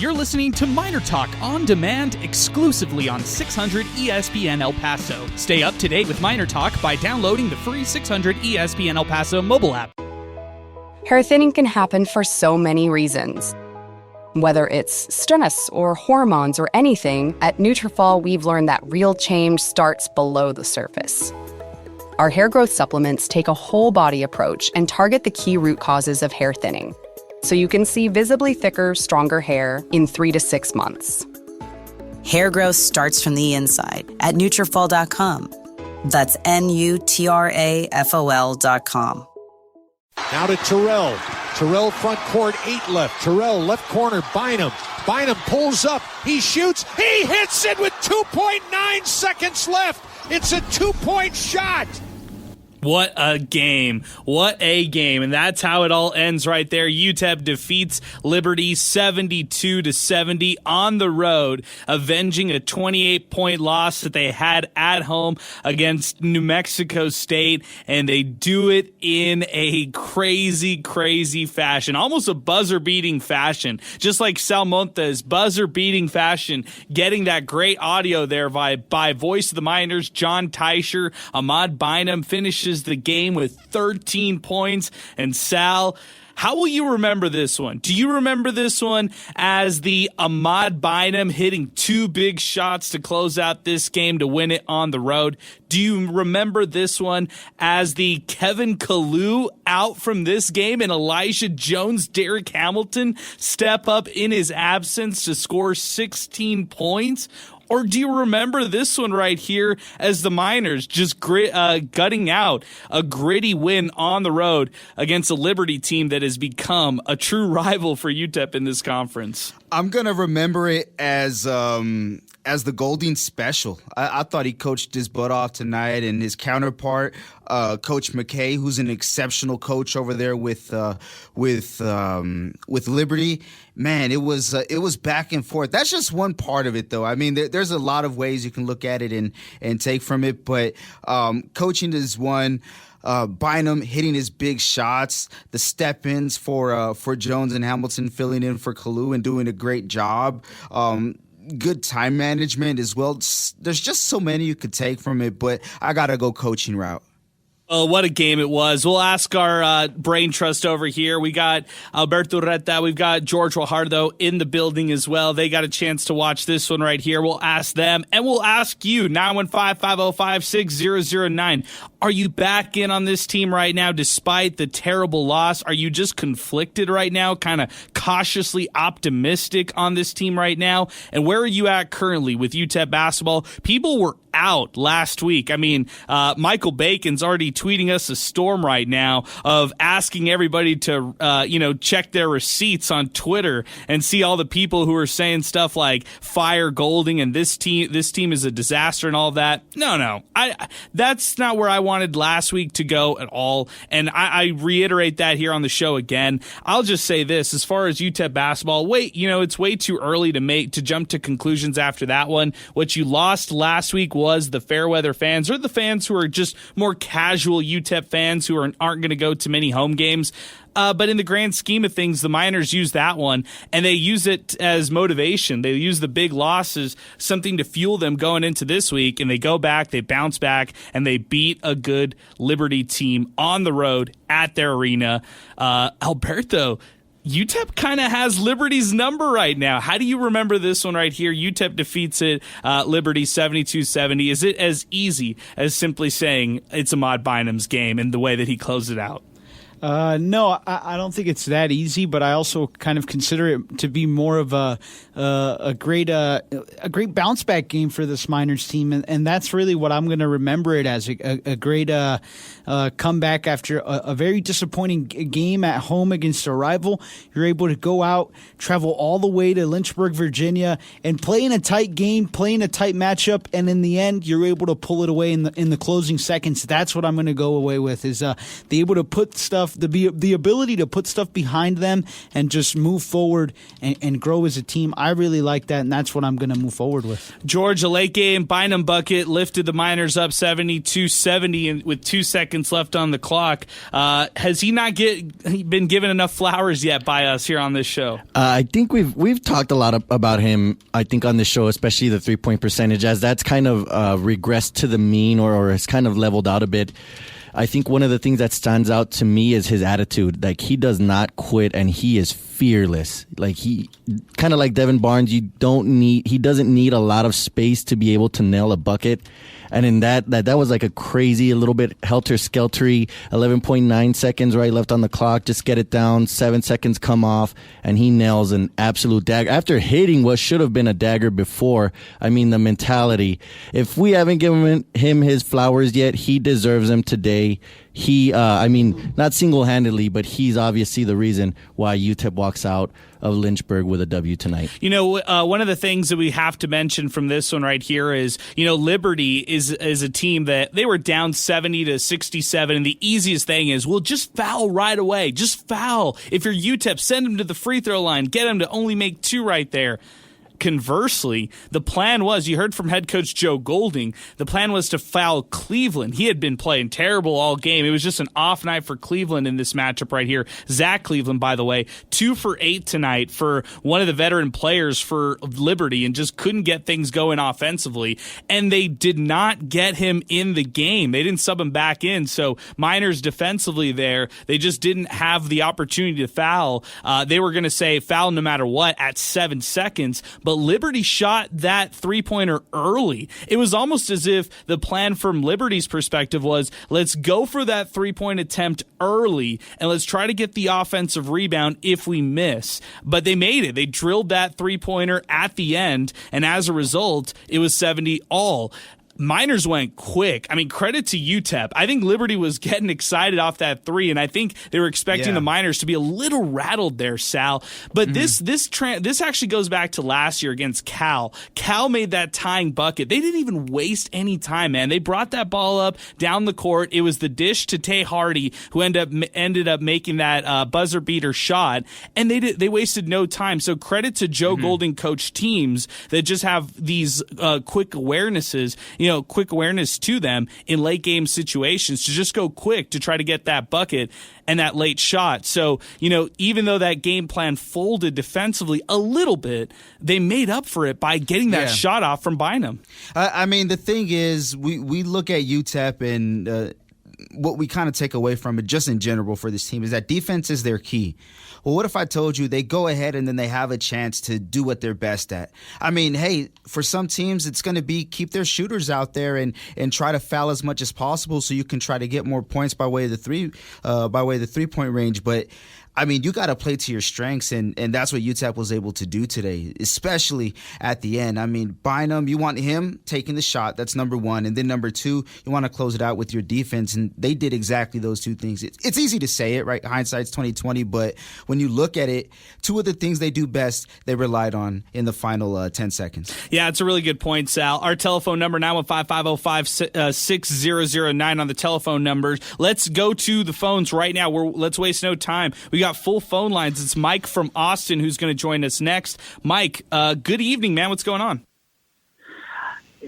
You're listening to MinerTalk on demand exclusively on 600 ESPN El Paso. Stay up to date with MinerTalk by downloading the free 600 ESPN El Paso mobile app. Hair thinning can happen for so many reasons. Whether it's stress or hormones or anything, at Nutrafol we've learned that real change starts below the surface. Our hair growth supplements take a whole body approach and target the key root causes of hair thinning, so you can see visibly thicker, stronger hair in 3 to 6 months. Hair growth starts from the inside at Nutrafol.com. That's Nutrafol.com. Now to Terrell. Terrell front court, 8 left. Terrell left corner, Bynum. Bynum pulls up. He shoots. He hits it with 2.9 seconds left. It's a 2-point shot. What a game. What a game. And that's how it all ends right there. UTEP defeats Liberty 72-70 on the road, avenging a 28-point loss that they had at home against New Mexico State. And they do it in a crazy, crazy fashion, almost a buzzer-beating fashion, just like Salmonta's buzzer-beating fashion, getting that great audio there by Voice of the Miners, John Teicher. Ahmad Bynum finishes the game with 13 points. And Sal, how will you remember this one? Do you remember this one as the Ahmad Bynum hitting 2 big shots to close out this game to win it on the road? Do you remember this one as the Kevin Kalu out from this game and Elijah Jones, Derek Hamilton step up in his absence to score 16 points? Or do you remember this one right here as the Miners just gutting out a gritty win on the road against a Liberty team that has become a true rival for UTEP in this conference? I'm going to remember it as the Golding special. I thought he coached his butt off tonight, and his counterpart, Coach McKay, who's an exceptional coach over there with Liberty. Man, it was back and forth. That's just one part of it, though. I mean, there's a lot of ways you can look at it and take from it, but coaching is one. Bynum hitting his big shots, the step-ins for Jones and Hamilton filling in for Kalu and doing a great job. Good time management as well. There's just so many you could take from it, but I got to go coaching route. Oh, what a game it was. We'll ask our brain trust over here. We got Alberto Reta. We've got George Guajardo in the building as well. They got a chance to watch this one right here. We'll ask them, and we'll ask you, 915-505-6009. Are you back in on this team right now despite the terrible loss? Are you just conflicted right now, kind of cautiously optimistic on this team right now? And where are you at currently with UTEP basketball? People were out last week. I mean, Michael Bacon's already tweeting us a storm right now of asking everybody to, check their receipts on Twitter and see all the people who are saying stuff like fire Golding and this team is a disaster and all that. No, that's not where I wanted last week to go at all. And I reiterate that here on the show again. I'll just say this, as far as UTEP basketball, it's way too early to jump to conclusions after that one. What you lost last week was the fair-weather fans, or the fans who are just more casual UTEP fans who aren't going to go to many home games. But in the grand scheme of things, the Miners use that one, and they use it as motivation. They use the big losses, something to fuel them going into this week, and they go back, they bounce back, and they beat a good Liberty team on the road at their arena. Alberto, UTEP kind of has Liberty's number right now. How do you remember this one right here? UTEP defeats Liberty 72-70. Is it as easy as simply saying it's Ahmad Bynum's game and the way that he closed it out? No, I don't think it's that easy, but I also kind of consider it to be more of a great bounce back game for this Miners team, and that's really what I'm going to remember it as, a great comeback after a very disappointing game at home against a rival. You're able to go out, travel all the way to Lynchburg, Virginia, and play in a tight game, play in a tight matchup, and in the end, you're able to pull it away in the closing seconds. That's what I'm going to go away with, is they able to put stuff stuff, the ability to put stuff behind them and just move forward and grow as a team. I really like that, and that's what I'm going to move forward with. George, a late game Bynum bucket lifted the Miners up 72-70 with 2 seconds left on the clock. Has he not been given enough flowers yet by us here on this show? I think we've talked a lot about him, I think, on this show, especially the 3-point percentage, as that's kind of regressed to the mean or has kind of leveled out a bit. I think one of the things that stands out to me is his attitude. Like, he does not quit, and he is fearless. Like, he kind of like Devin Barnes. He doesn't need a lot of space to be able to nail a bucket. And in that was like a crazy, a little bit helter-skeltery, 11.9 seconds right left on the clock. Just get it down, 7 seconds come off, and he nails an absolute dagger. After hitting what should have been a dagger before, I mean, the mentality. If we haven't given him his flowers yet, he deserves them today. He, not single-handedly, but he's obviously the reason why UTEP walks out of Lynchburg with a W tonight. One of the things that we have to mention from this one right here is, Liberty is a team that they were down 70-67, and the easiest thing is, well, just foul right away. Just foul. If you're UTEP, send them to the free throw line. Get them to only make 2 right there. Conversely, the plan was, you heard from head coach Joe Golding, the plan was to foul Cleveland. He had been playing terrible all game. It was just an off night for Cleveland in this matchup right here. Zach Cleveland, by the way, 2 for 8 tonight for one of the veteran players for Liberty, and just couldn't get things going offensively. And they did not get him in the game. They didn't sub him back in. So Miners defensively there, they just didn't have the opportunity to foul. They were going to say foul no matter what at 7 seconds, but Liberty shot that three-pointer early. It was almost as if the plan from Liberty's perspective was, let's go for that three-point attempt early, and let's try to get the offensive rebound if we miss. But they made it. They drilled that three-pointer at the end, and as a result, it was 70 all. Miners went quick. I mean, credit to UTEP. I think Liberty was getting excited off that 3, and I think they were expecting the Miners to be a little rattled there, Sal. But this actually goes back to last year against Cal. Cal made that tying bucket. They didn't even waste any time, man. They brought that ball up down the court. It was the dish to Tay Hardy, who ended up making that buzzer beater shot, and they wasted no time. So credit to Joe Golding coach teams that just have these quick awarenesses. Quick awareness to them in late game situations to just go quick to try to get that bucket and that late shot. So, even though that game plan folded defensively a little bit, they made up for it by getting that shot off from Bynum. The thing is, we look at UTEP and what we kind of take away from it just in general for this team is that defense is their key. Well, what if I told you they go ahead and then they have a chance to do what they're best at? I mean, hey, for some teams, it's going to be keep their shooters out there and try to foul as much as possible so you can try to get more points by way of the 3-point range. But I mean, you got to play to your strengths, and that's what UTEP was able to do today, especially at the end. I mean, Bynum, you want him taking the shot. That's number one. And then number 2, you want to close it out with your defense, and they did exactly those 2 things. It's easy to say it, right? Hindsight's 20/20, but when you look at it, 2 of the things they do best, they relied on in the final 10 seconds. Yeah, it's a really good point, Sal. Our telephone number, 915-505-6009 on the telephone numbers. Let's go to the phones right now. Let's waste no time. We got full phone lines. It's Mike from Austin who's going to join us next. Mike, good evening, man. What's going on?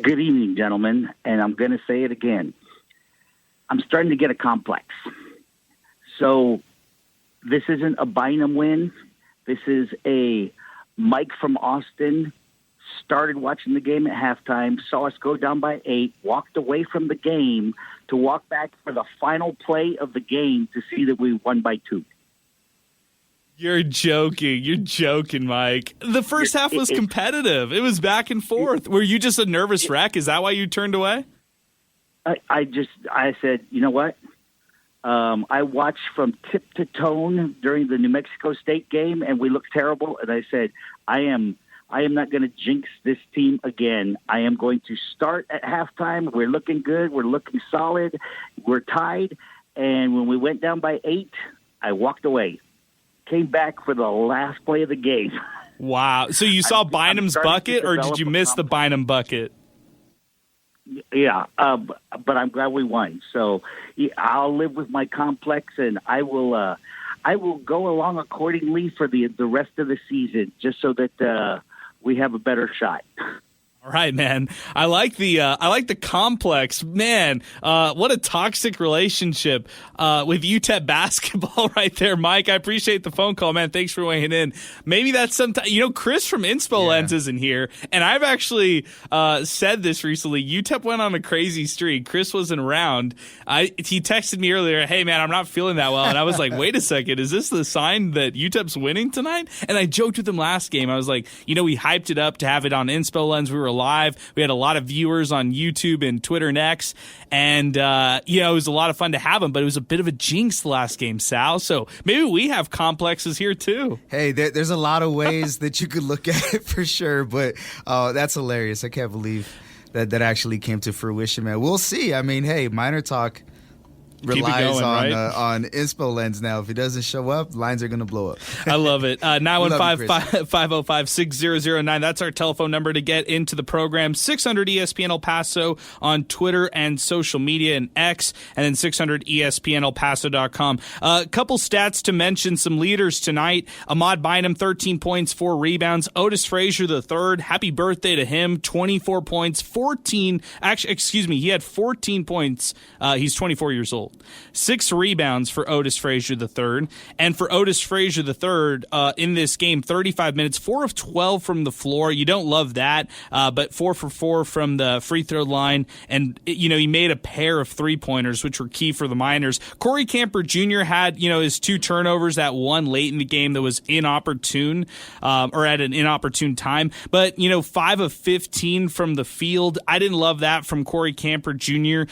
Good evening, gentlemen, and I'm going to say it again. I'm starting to get a complex. So this isn't a Bynum win. This is a Mike from Austin started watching the game at halftime, saw us go down by 8, walked away from the game to walk back for the final play of the game to see that we won by 2. You're joking, Mike. The first half was competitive. It was back and forth. Were you just a nervous wreck? Is that why you turned away? I said, you know what? I watched from tip to tone during the New Mexico State game, and we looked terrible. And I said, I am not going to jinx this team again. I am going to start at halftime. We're looking good. We're looking solid. We're tied. And when we went down by 8, I walked away. Came back for the last play of the game. Wow. So you saw Bynum's bucket, or did you miss the Bynum bucket? Yeah, but I'm glad we won. So I'll live with my complex, and I will go along accordingly for the rest of the season, just so that we have a better shot. All right, man. I like the complex, man. What a toxic relationship with UTEP basketball right there, Mike. I appreciate the phone call, man. Thanks for weighing in. Maybe that's sometime. Chris from Inspo Lens isn't here, and I've actually said this recently. UTEP went on a crazy streak. Chris wasn't around. He texted me earlier, "Hey, man, I'm not feeling that well," and I was like, "Wait a second, is this the sign that UTEP's winning tonight?" And I joked with him last game. I was like, we hyped it up to have it on Inspo Lens. We were live. We had a lot of viewers on YouTube and Twitter and X, and it was a lot of fun to have them, but it was a bit of a jinx the last game, Sal. So maybe we have complexes here too. Hey, there's a lot of ways that you could look at it for sure, but that's hilarious. I can't believe that actually came to fruition, man. We'll see. I mean, hey, MinerTalk relies on Inspo Lens now. If he doesn't show up, lines are going to blow up. I love it. 915-505-6009. That's our telephone number to get into the program. 600 ESPN El Paso on Twitter and social media and X, and then 600 ESPNElPaso.com. A couple stats to mention, some leaders tonight. Ahmad Bynum, 13 points, 4 rebounds. Otis Frazier III, happy birthday to him, 24 points, he had 14 points. He's 24 years old. 6 rebounds for Otis Frazier III. And for Otis Frazier III, in this game, 35 minutes, 4 of 12 from the floor. You don't love that, but 4 for 4 from the free throw line. And, he made a pair of three-pointers, which were key for the Miners. Corey Camper Jr. had, his 2 turnovers, that one late in the game that was inopportune, or at an inopportune time. But, 5 of 15 from the field. I didn't love that from Corey Camper Jr.,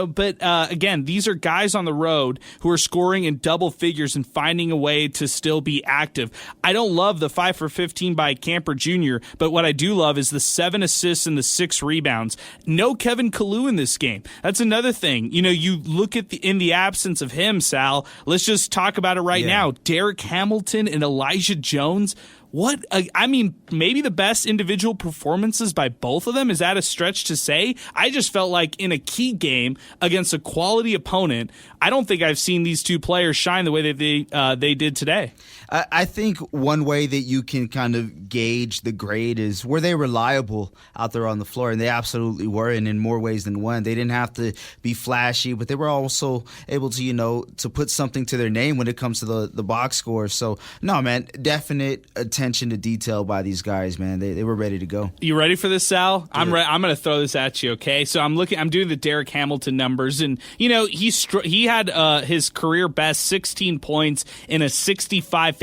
but again, these are guys on the road who are scoring in double figures and finding a way to still be active. I don't love the 5 for 15 by Camper Jr., but what I do love is the 7 assists and the 6 rebounds. No Kevin Kalu in this game. That's another thing. You look at in the absence of him, Sal, let's just talk about it right now. Derek Hamilton and Elijah Jones. Maybe the best individual performances by both of them. Is that a stretch to say? I just felt like in a key game against a quality opponent, I don't think I've seen these two players shine the way that they did today. I think one way that you can kind of gauge the grade is, were they reliable out there on the floor? And they absolutely were, and in more ways than one. They didn't have to be flashy, but they were also able to, to put something to their name when it comes to the box score. So, no, man, definite attention to detail by these guys, man. They were ready to go. You ready for this, Sal? I'm going to throw this at you, okay? So I'm doing the Derek Hamilton numbers, and, he had his career best 16 points in a 65-59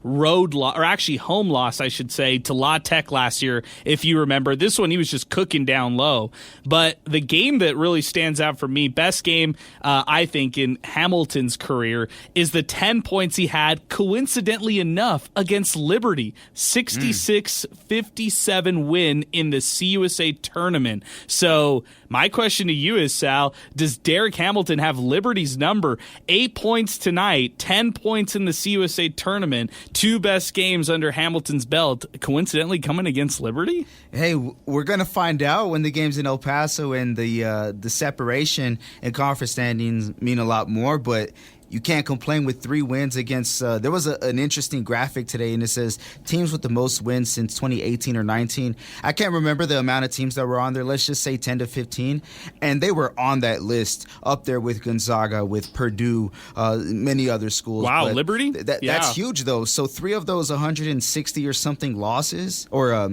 road loss, or actually home loss, I should say, to La Tech last year, if you remember. This one, he was just cooking down low. But the game that really stands out for me, best game, I think, in Hamilton's career, is the 10 points he had, coincidentally enough, against Liberty. 66-57 win in the CUSA tournament. So my question to you is, Sal, does Derek Hamilton have Liberty's number? 8 points tonight, 10 points in the CUSA tournament, 2 best games under Hamilton's belt, coincidentally coming against Liberty? Hey, we're going to find out when the game's in El Paso, and the separation and conference standings mean a lot more, but you can't complain with 3 wins against there was an interesting graphic today, and it says teams with the most wins since 2018 or 19. I can't remember the amount of teams that were on there. Let's just say 10 to 15. And they were on that list, up there with Gonzaga, with Purdue, many other schools. Wow, but Liberty? That's huge, though. So 3 of those 160 or something losses, or I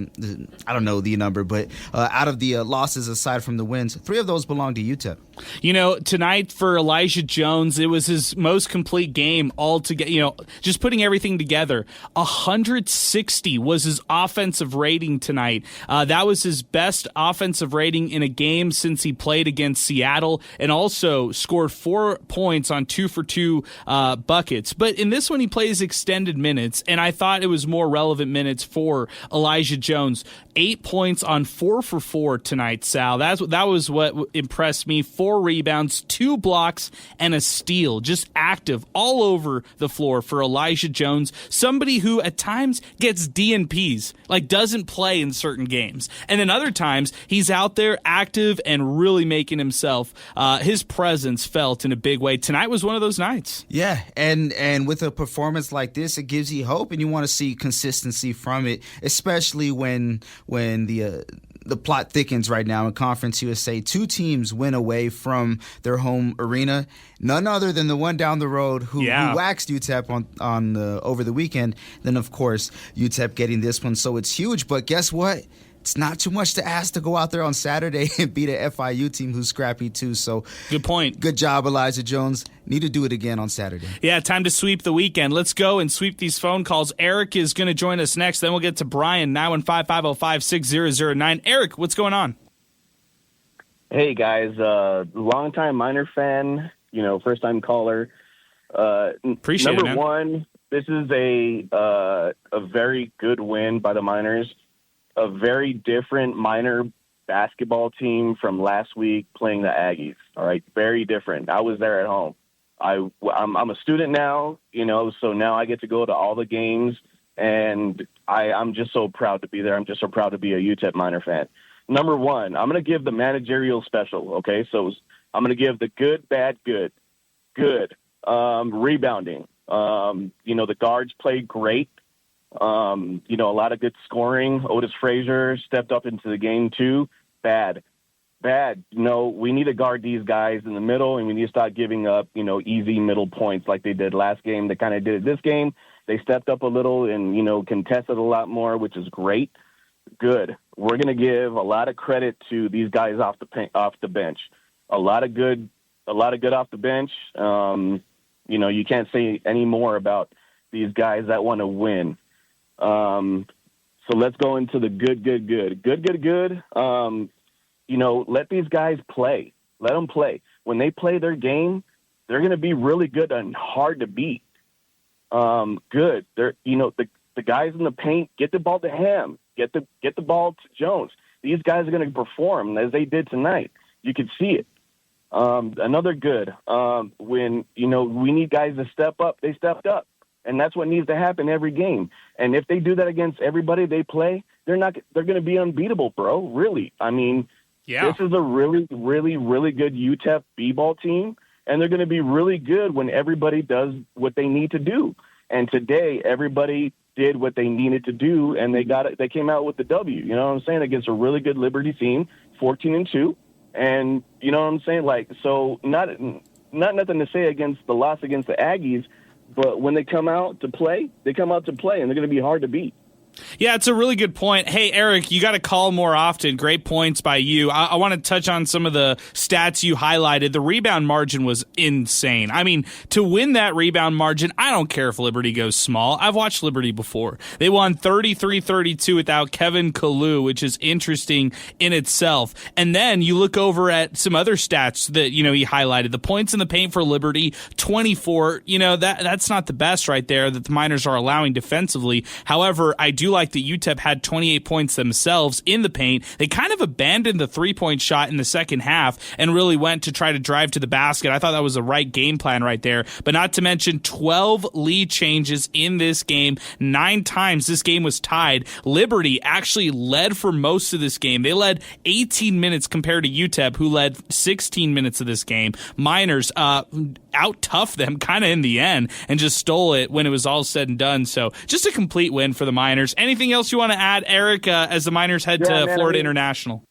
don't know the number, but out of the losses aside from the wins, 3 of those belong to UTEP. Tonight for Elijah Jones, it was his most complete game altogether. Just putting everything together, 160 was his offensive rating tonight. That was his best offensive rating in a game since he played against Seattle, and also scored 4 points on 2 for 2 buckets. But in this one, he plays extended minutes, and I thought it was more relevant minutes for Elijah Jones. 8 points on 4 for 4 tonight, Sal. That was what impressed me. 4 4 rebounds, 2 blocks, and a steal. Just active all over the floor for Elijah Jones, somebody who at times gets DNPs, like doesn't play in certain games. And then other times, he's out there active and really making himself, his presence felt in a big way. Tonight was one of those nights. Yeah, and with a performance like this, it gives you hope, and you want to see consistency from it, especially when the plot thickens right now in Conference USA. 2 teams went away from their home arena, none other than the one down the road who waxed UTEP on over the weekend. Then, of course, UTEP getting this one, so it's huge. But guess what? It's not too much to ask to go out there on Saturday and beat a FIU team who's scrappy too. So good point. Good job, Elijah Jones. Need to do it again on Saturday. Yeah, time to sweep the weekend. Let's go and sweep these phone calls. Eric is going to join us next. Then we'll get to Brian, 915-505-6009. Eric, what's going on? Hey, guys. Longtime Miner fan, first-time caller. Appreciate it, man. Number one, this is a very good win by the Miners. A very different Miner basketball team from last week playing the Aggies. All right, very different. I was there at home. I'm a student now, so now I get to go to all the games, and I'm just so proud to be there. I'm just so proud to be a UTEP Miner fan. Number one, I'm going to give the managerial special. Okay, so I'm going to give the good, bad, good. Rebounding. The guards played great. A lot of good scoring. Otis Frazier stepped up into the game too. Bad. We need to guard these guys in the middle, and we need to start giving up, easy middle points like they did last game. They kind of did it this game. They stepped up a little and, contested a lot more, which is great. Good. We're going to give a lot of credit to these guys off the bench. A lot of good off the bench. You can't say any more about these guys that want to win. So let's go into the good. Let these guys play. Let them play. When they play their game, they're going to be really good and hard to beat. Good. They're, the guys in the paint, get the ball to him. Get the ball to Jones. These guys are going to perform as they did tonight. You could see it. Another good. When, we need guys to step up, they stepped up. And that's what needs to happen every game. And if they do that against everybody they play, they're going to be unbeatable, bro. Really. I mean, This is a really, really, really good UTEP B-ball team, and they're going to be really good when everybody does what they need to do. And today, everybody did what they needed to do, and they got it. They came out with the W. You know what I'm saying? Against a really good Liberty team, 14-2, and you know what I'm saying? So not nothing to say against the loss against the Aggies. But when they come out to play, and they're going to be hard to beat. Yeah, it's a really good point. Hey, Eric, you got to call more often. Great points by you. I want to touch on some of the stats you highlighted. The rebound margin was insane. I mean, to win that rebound margin, I don't care if Liberty goes small. I've watched Liberty before. They won 33-32 without Kevin Kalu, which is interesting in itself. And then you look over at some other stats that, he highlighted. The points in the paint for Liberty, 24. That's not the best right there that the Miners are allowing defensively. However, I do like that UTEP had 28 points themselves in the paint. They kind of abandoned the three-point shot in the second half and really went to try to drive to the basket. I thought that was the right game plan right there. But not to mention 12 lead changes in this game. 9 times this game was tied. Liberty actually led for most of this game. They led 18 minutes compared to UTEP, who led 16 minutes of this game. Miners out-toughed them kind of in the end and just stole it when it was all said and done. So just a complete win for the Miners. Anything else you want to add, Eric, as the Miners head to Florida International?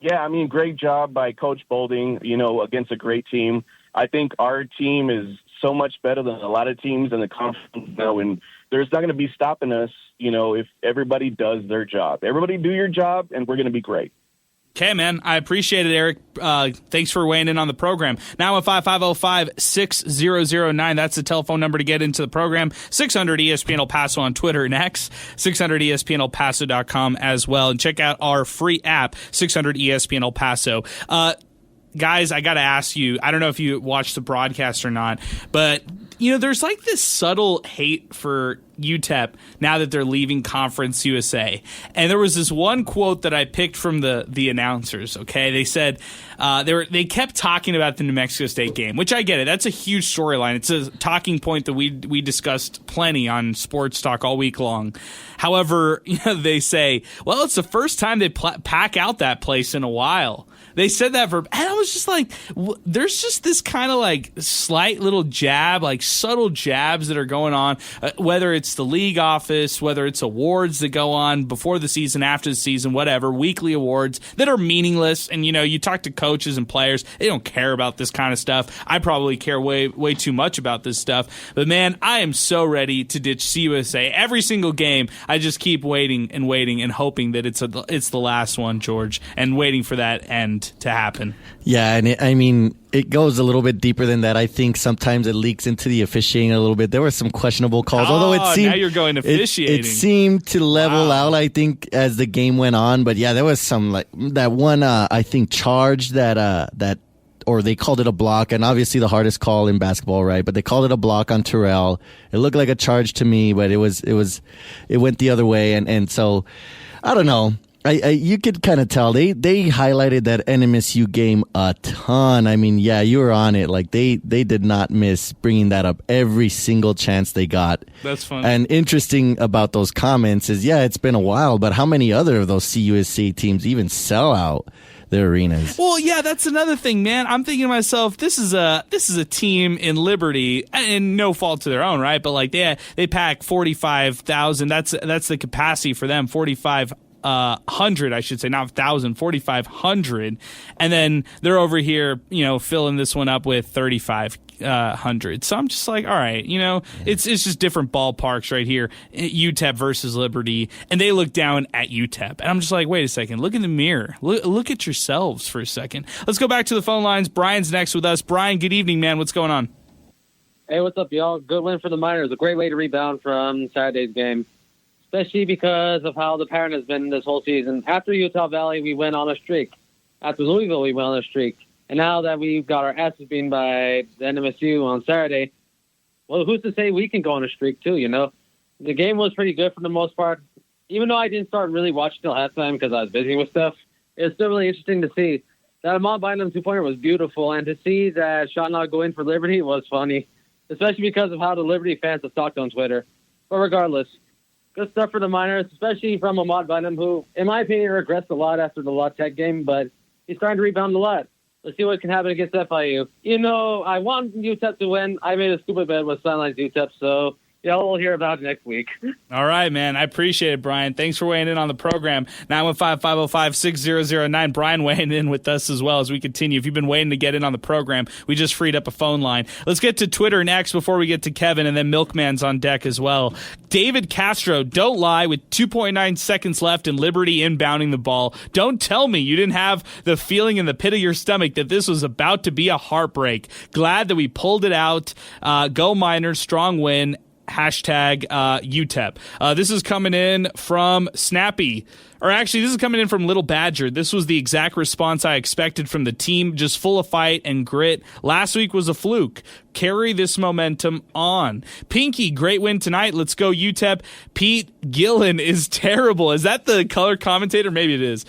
Yeah, great job by Coach Bolding, against a great team. I think our team is so much better than a lot of teams in the conference now, and there's not going to be stopping us, if everybody does their job. Everybody do your job, and we're going to be great. Okay, man. I appreciate it, Eric. Thanks for weighing in on the program. 915-505-6009. That's the telephone number to get into the program. 600 ESPN El Paso on Twitter and X. 600 ESPNElPaso.com as well. And check out our free app, 600 ESPN El Paso. Guys, I got to ask you, I don't know if you watched the broadcast or not, but there's like this subtle hate for UTEP now that they're leaving Conference USA. And there was this one quote that I picked from the announcers, okay? They said they kept talking about the New Mexico State game, which I get it. That's a huge storyline. It's a talking point that we discussed plenty on Sports Talk all week long. However, they say, well, it's the first time they pack out that place in a while. They said that and I was just like, there's just this kind of like slight little jab, like subtle jabs that are going on, whether it's the league office, whether it's awards that go on before the season, after the season, whatever, weekly awards that are meaningless. And, you talk to coaches and players, they don't care about this kind of stuff. I probably care way, way too much about this stuff. But, man, I am so ready to ditch CUSA. Every single game, I just keep waiting and hoping that it's the last one, George, and waiting for that end to happen. Yeah, and it goes a little bit deeper than that. I think sometimes it leaks into the officiating a little bit. There were some questionable calls, although it seemed now you're going officiating. It seemed to level out, I think, as the game went on. But yeah, there was some like that one. I think charge that or they called it a block, and obviously the hardest call in basketball, right? But they called it a block on Terrell. It looked like a charge to me, but it went the other way, and so I don't know. You could kind of tell they highlighted that NMSU game a ton. Yeah, you were on it. Like they did not miss bringing that up every single chance they got. That's funny. And interesting about those comments is, yeah, it's been a while, but how many other of those CUSC teams even sell out their arenas? Well, yeah, that's another thing, man. I'm thinking to myself, this is a team in Liberty, and no fault to their own, right? But like they pack 45,000. That's the capacity for them. 4,500, I should say, not 1,000, 4,500, and then they're over here, filling this one up with 3,500. So I'm just like, all right, it's just different ballparks right here. UTEP versus Liberty, and they look down at UTEP, and I'm just like, wait a second, look in the mirror, look at yourselves for a second. Let's go back to the phone lines. Brian's next with us. Brian, good evening, man. What's going on? Hey, what's up, y'all? Good win for the Miners. A great way to rebound from Saturday's game, especially because of how the pattern has been this whole season. After Utah Valley, we went on a streak. After Louisville, we went on a streak. And now that we've got our asses beaten by the NMSU on Saturday, well, who's to say we can go on a streak too, The game was pretty good for the most part. Even though I didn't start really watching till halftime because I was busy with stuff, it was still really interesting to see. That Ahmad Bynum two-pointer was beautiful, and to see that shot not go in for Liberty was funny, especially because of how the Liberty fans have talked on Twitter. But regardless, good stuff for the Miners, especially from Ahmad Bynum, who, in my opinion, regrets a lot after the La Tech game, but he's starting to rebound a lot. Let's see what can happen against FIU. I want UTEP to win. I made a stupid bet with Sidelines UTEP, so we'll hear about it next week. All right, man. I appreciate it, Brian. Thanks for weighing in on the program. 915-505-6009. Brian weighing in with us as well as we continue. If you've been waiting to get in on the program, we just freed up a phone line. Let's get to Twitter and X before we get to Kevin, and then Milkman's on deck as well. David Castro, don't lie, with 2.9 seconds left and Liberty inbounding the ball. Don't tell me you didn't have the feeling in the pit of your stomach that this was about to be a heartbreak. Glad that we pulled it out. Go Miners, strong win. Hashtag UTEP. This is coming in from Snappy. Or actually, this is coming in from Little Badger. This was the exact response I expected from the team, just full of fight and grit. Last week was a fluke. Carry this momentum on. Pinky, great win tonight. Let's go UTEP. Pete Gillen is terrible. Is that the color commentator? Maybe it is.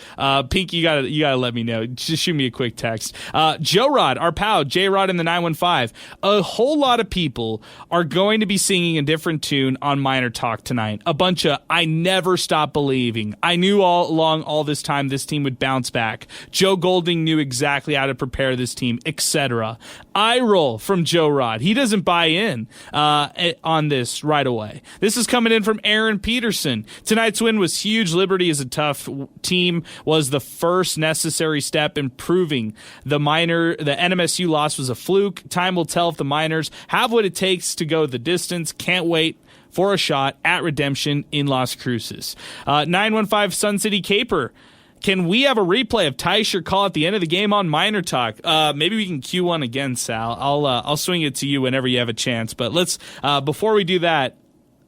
Pinky, you gotta let me know. Just shoot me a quick text. Joe Rod, our pal, J Rod in the 915. A whole lot of people are going to be singing a different tune on MinerTalk tonight. A bunch of I never stop believing. I knew all along all this time this team would bounce back. Joe Golding knew exactly how to prepare this team, etc. Eye roll from Joe Rod. He doesn't buy in on this right away. This is coming in from Aaron Peterson. Tonight's win was huge. Liberty is a tough team, was the first necessary step in proving the NMSU loss was a fluke. Time will tell if the Miners have what it takes to go the distance. Can't wait for a shot at redemption in Las Cruces. 915 Sun City Caper. Can we have a replay of Teicher call at the end of the game on MinerTalk? Maybe we can cue one again, Sal. I'll swing it to you whenever you have a chance. But let's before we do that,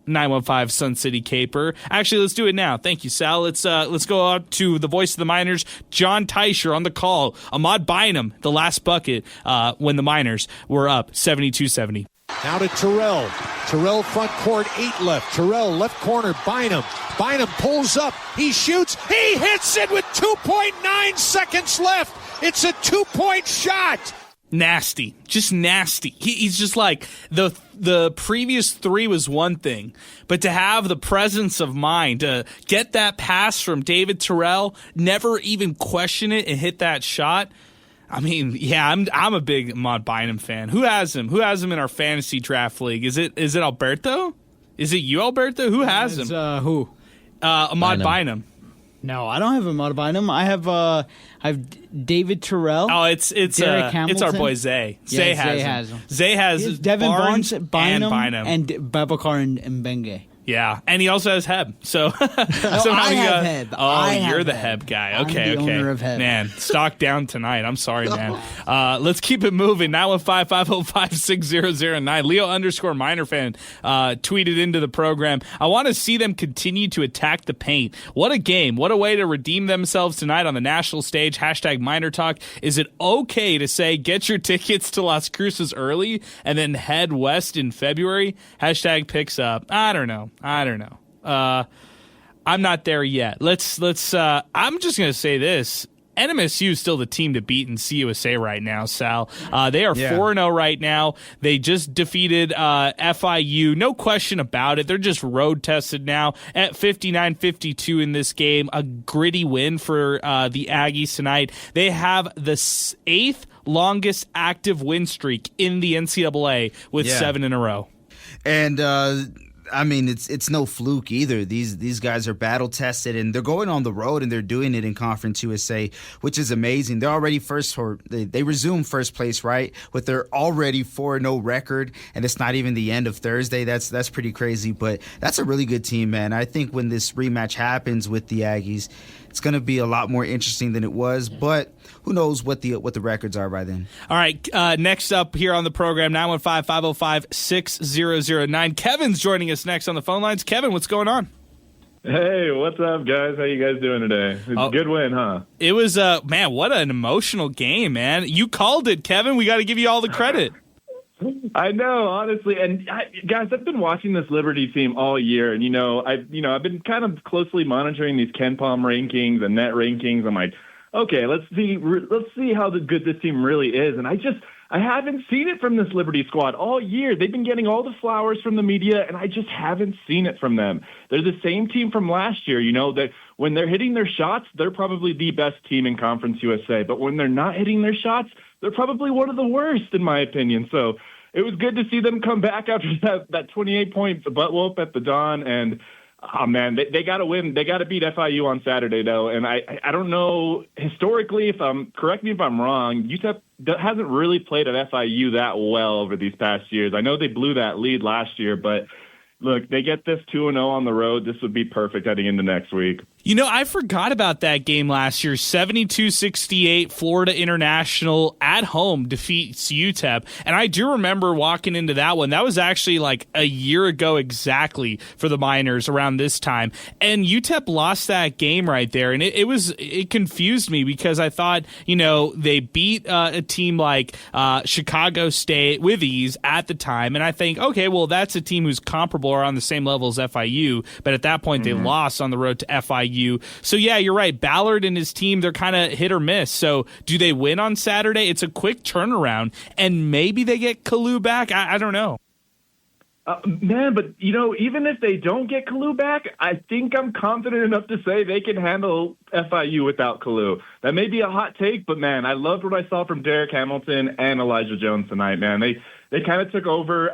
915 Sun City Caper. Actually, let's do it now. Thank you, Sal. Let's go out to the voice of the Miners, John Teicher on the call. Ahmad Bynum, the last bucket when the Miners were up 72-70. Now to Terrell. Terrell front court, 8 left. Terrell left corner, Bynum. Bynum pulls up. He shoots. He hits it with 2.9 seconds left. It's a 2-point shot. Nasty, just nasty. He's just like the previous 3 was one thing, but to have the presence of mind to get that pass from David Terrell, never even question it and hit that shot. I mean, yeah, I'm a big Ahmad Bynum fan. Who has him? Who has him in our fantasy draft league? Is it Alberto? Is it you, Alberto? Who has him? Who? Ahmad Bynum. No, I don't have Ahmad Bynum. I have David Terrell. Oh, it's our boy Zay. Zay has him. Zay has Devin Barnes, Bynum, and Babacar and Mbenge. Yeah, and he also has Heb. So I have Heb. Oh, you're the Heb guy. Okay, I'm the owner of Heb. Man, stock down tonight. I'm sorry, man. Let's keep it moving. 915-505-6009. Leo_Miner tweeted into the program. I want to see them continue to attack the paint. What a game. What a way to redeem themselves tonight on the national stage. #MinerTalk. Is it okay to say get your tickets to Las Cruces early and then head west in February? #picks up. I don't know. I'm not there yet. Let's I'm just going to say this. NMSU is still the team to beat in CUSA right now, Sal. They are 4-0 right now. They just defeated FIU. No question about it. They're just road tested now at 59-52 in this game. A gritty win for the Aggies tonight. They have the 8th longest active win streak in the NCAA with 7 in a row. And I mean, it's no fluke either. These guys are battle tested, and they're going on the road, and they're doing it in Conference USA, which is amazing. They're already they resume first place, right, with their already 4-0 record, and it's not even the end of Thursday. That's pretty crazy, but that's a really good team, man. I think when this rematch happens with the Aggies, it's going to be a lot more interesting than it was, but who knows what the records are by then. All right, next up here on the program, 915-505-6009. Kevin's joining us next on the phone lines. Kevin, what's going on? Hey, what's up, guys? How you guys doing today? It's a good win, huh? It was, man, what an emotional game, man. You called it, Kevin. We got to give you all the credit. I know, honestly, and guys, I've been watching this Liberty team all year, and I've been kind of closely monitoring these KenPom rankings and net rankings. I'm like, okay, let's see how good this team really is, and I haven't seen it from this Liberty squad all year. They've been getting all the flowers from the media, and I just haven't seen it from them. They're the same team from last year, that when they're hitting their shots, they're probably the best team in Conference USA, but when they're not hitting their shots, they're probably one of the worst, in my opinion. So it was good to see them come back after that 28-point butt whoop at the dawn. And, oh, man, they got to win. They got to beat FIU on Saturday, though. And I don't know, historically, correct me if I'm wrong, UTEP hasn't really played at FIU that well over these past years. I know they blew that lead last year, but look, they get this 2-0 on the road. This would be perfect heading into next week. I forgot about that game last year. 72-68, Florida International at home defeats UTEP. And I do remember walking into that one. That was actually like a year ago exactly for the Miners around this time. And UTEP lost that game right there. And it confused me because I thought, they beat a team like Chicago State with ease at the time. And I think, okay, well, that's a team who's comparable or on the same level as FIU. But at that point, they lost on the road to FIU. So, yeah, you're right. Ballard and his team, they're kind of hit or miss. So do they win on Saturday? It's a quick turnaround, and maybe they get Kalu back. I don't know. Man, but, even if they don't get Kalu back, I think I'm confident enough to say they can handle FIU without Kalu. That may be a hot take, but, man, I loved what I saw from Derek Hamilton and Elijah Jones tonight, man. They kind of took over.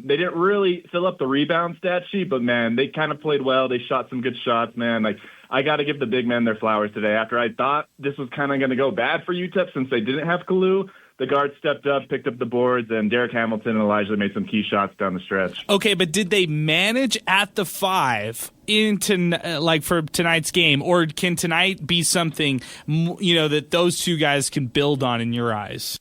They didn't really fill up the rebound stat sheet, but, man, they kind of played well. They shot some good shots, man. I got to give the big men their flowers today. After I thought this was kind of going to go bad for UTEP since they didn't have Kalu, the guards stepped up, picked up the boards, and Derek Hamilton and Elijah made some key shots down the stretch. Okay, but did they manage at the 5 for tonight's game, or can tonight be something that those two guys can build on in your eyes?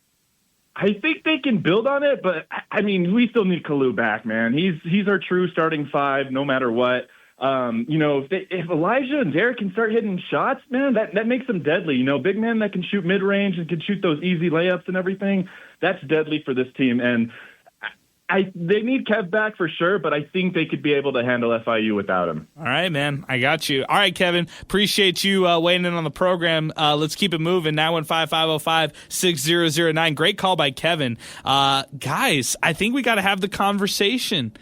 I think they can build on it, but I mean, we still need Kalu back, man. He's our true starting 5, no matter what. If Elijah and Derek can start hitting shots, man, that makes them deadly. Big men that can shoot mid-range and can shoot those easy layups and everything, that's deadly for this team. And They need Kev back for sure, but I think they could be able to handle FIU without him. All right, man. I got you. All right, Kevin. Appreciate you weighing in on the program. Let's keep it moving. 915-505-6009. Great call by Kevin. Guys, I think we got to have the conversation.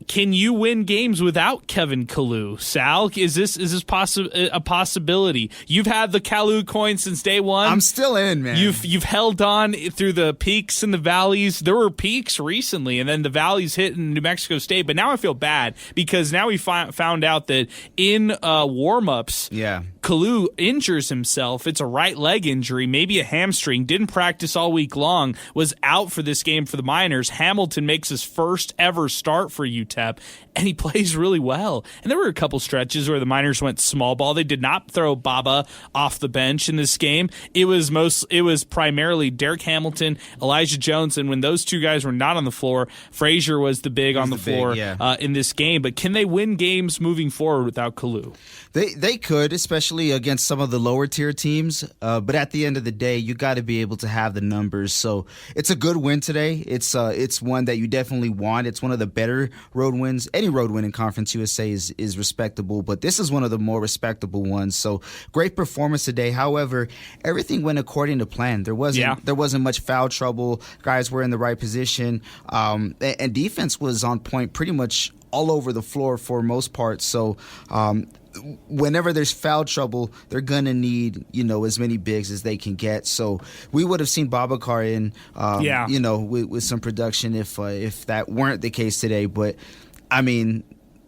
Can you win games without Kevin Kalu? Sal, is this a possibility? You've had the Kalu coin since day one. I'm still in, man. You've held on through the peaks and the valleys. There were peaks recently, and then the valleys hit in New Mexico State. But now I feel bad because now we found out that in warm-ups, Kalu injures himself. It's a right leg injury, maybe a hamstring. Didn't practice all week long. Was out for this game for the Miners. Hamilton makes his first ever start for UTEP. And he plays really well. And there were a couple stretches where the Miners went small ball. They did not throw Baba off the bench in this game. It was primarily Derek Hamilton, Elijah Jones, and when those two guys were not on the floor, Frazier was the big on the floor in this game. But can they win games moving forward without Kalu? They could, especially against some of the lower tier teams. But at the end of the day, you got to be able to have the numbers. So it's a good win today. It's one that you definitely want. It's one of the better road wins. Any road win in Conference USA is respectable, but this is one of the more respectable ones. So great performance today. However, everything went according to plan. There wasn't much foul trouble. Guys were in the right position, and defense was on point pretty much all over the floor for most part. So whenever there's foul trouble, they're gonna need as many bigs as they can get. So we would have seen Babacar in with some production if that weren't the case today. But I mean,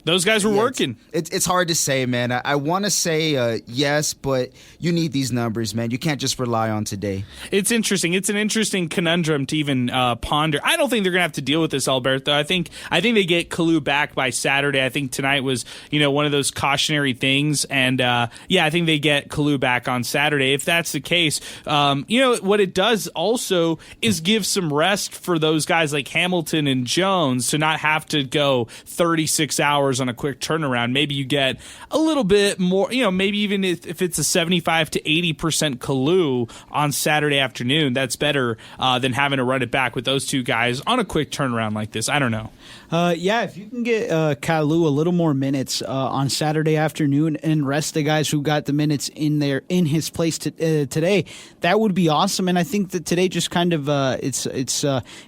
those guys were working. It's hard to say, man. I want to say yes, but you need these numbers, man. You can't just rely on today. It's interesting. It's an interesting conundrum to even ponder. I don't think they're going to have to deal with this, Alberto. I think they get Kalu back by Saturday. I think tonight was one of those cautionary things, and I think they get Kalu back on Saturday. If that's the case, what it does also is give some rest for those guys like Hamilton and Jones to not have to go 36 hours on a quick turnaround. Maybe you get a little bit more, maybe even if it's a 75 to 80% Kalu on Saturday afternoon, that's better than having to run it back with those two guys on a quick turnaround like this. I don't know. If you can get Kalu a little more minutes on Saturday afternoon and rest the guys who got the minutes in his place today, that would be awesome. And I think that today just kind of it's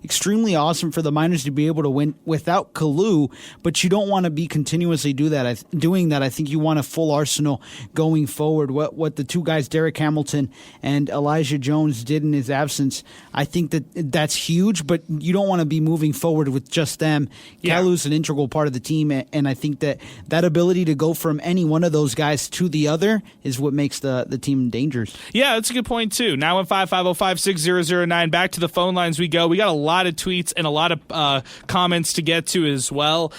extremely awesome for the Miners to be able to win without Kalu, but you don't want to be continuously doing that. I think you want a full arsenal going forward. What the two guys, Derek Hamilton and Elijah Jones, did in his absence, I think that's huge, but you don't want to be moving forward with just them. Kalu's an integral part of the team, and I think that ability to go from any one of those guys to the other is what makes the team dangerous. Yeah, that's a good point, too. 915-505-6009. Back to the phone lines we go. We got a lot of tweets and a lot of comments to get to as well.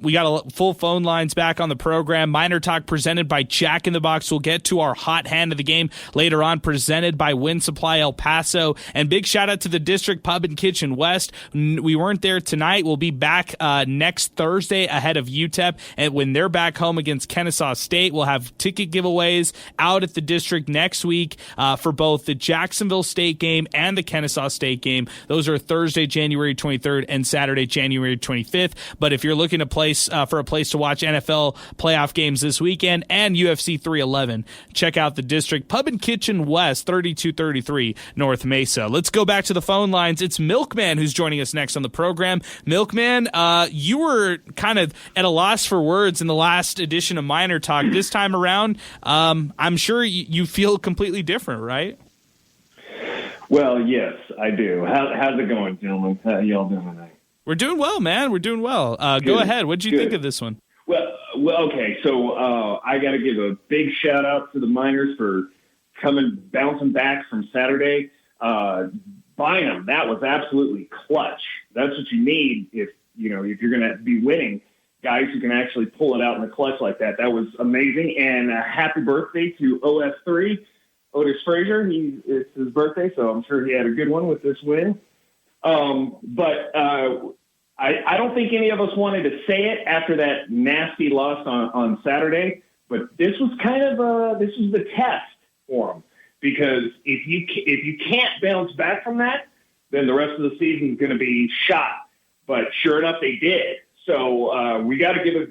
We got full phone lines back on the program. MinerTalk presented by Jack in the Box. We'll get to our hot hand of the game later on, presented by Wind Supply El Paso. And big shout out to the District Pub and Kitchen West. We weren't there tonight. We'll be back next Thursday ahead of UTEP. And when they're back home against Kennesaw State, we'll have ticket giveaways out at the District next week for both the Jacksonville State game and the Kennesaw State game. Those are Thursday, January 23rd and Saturday, January 25th. But if you're looking for a place to watch NFL playoff games this weekend and UFC 311, check out the District Pub and Kitchen West, 3233 North Mesa. Let's go back to the phone lines. It's Milkman who's joining us next on the program. Milkman, you were kind of at a loss for words in the last edition of MinerTalk. This time around, I'm sure you feel completely different, right? Well, yes, I do. How's it going, gentlemen? How y'all doing tonight? We're doing well, man. We're doing well. Go ahead. What did you think of this one? Well, okay. So I got to give a big shout out to the Miners for bouncing back from Saturday. Bynum, that was absolutely clutch. That's what you need if you're going to be winning. Guys who can actually pull it out in the clutch like that. That was amazing. And happy birthday to OS3, Otis Frazier. It's his birthday, so I'm sure he had a good one with this win. But I don't think any of us wanted to say it after that nasty loss on Saturday, but this was kind of this was the test for them, because if you can't bounce back from that, then the rest of the season is going to be shot. but sure enough, they did. So we got to give a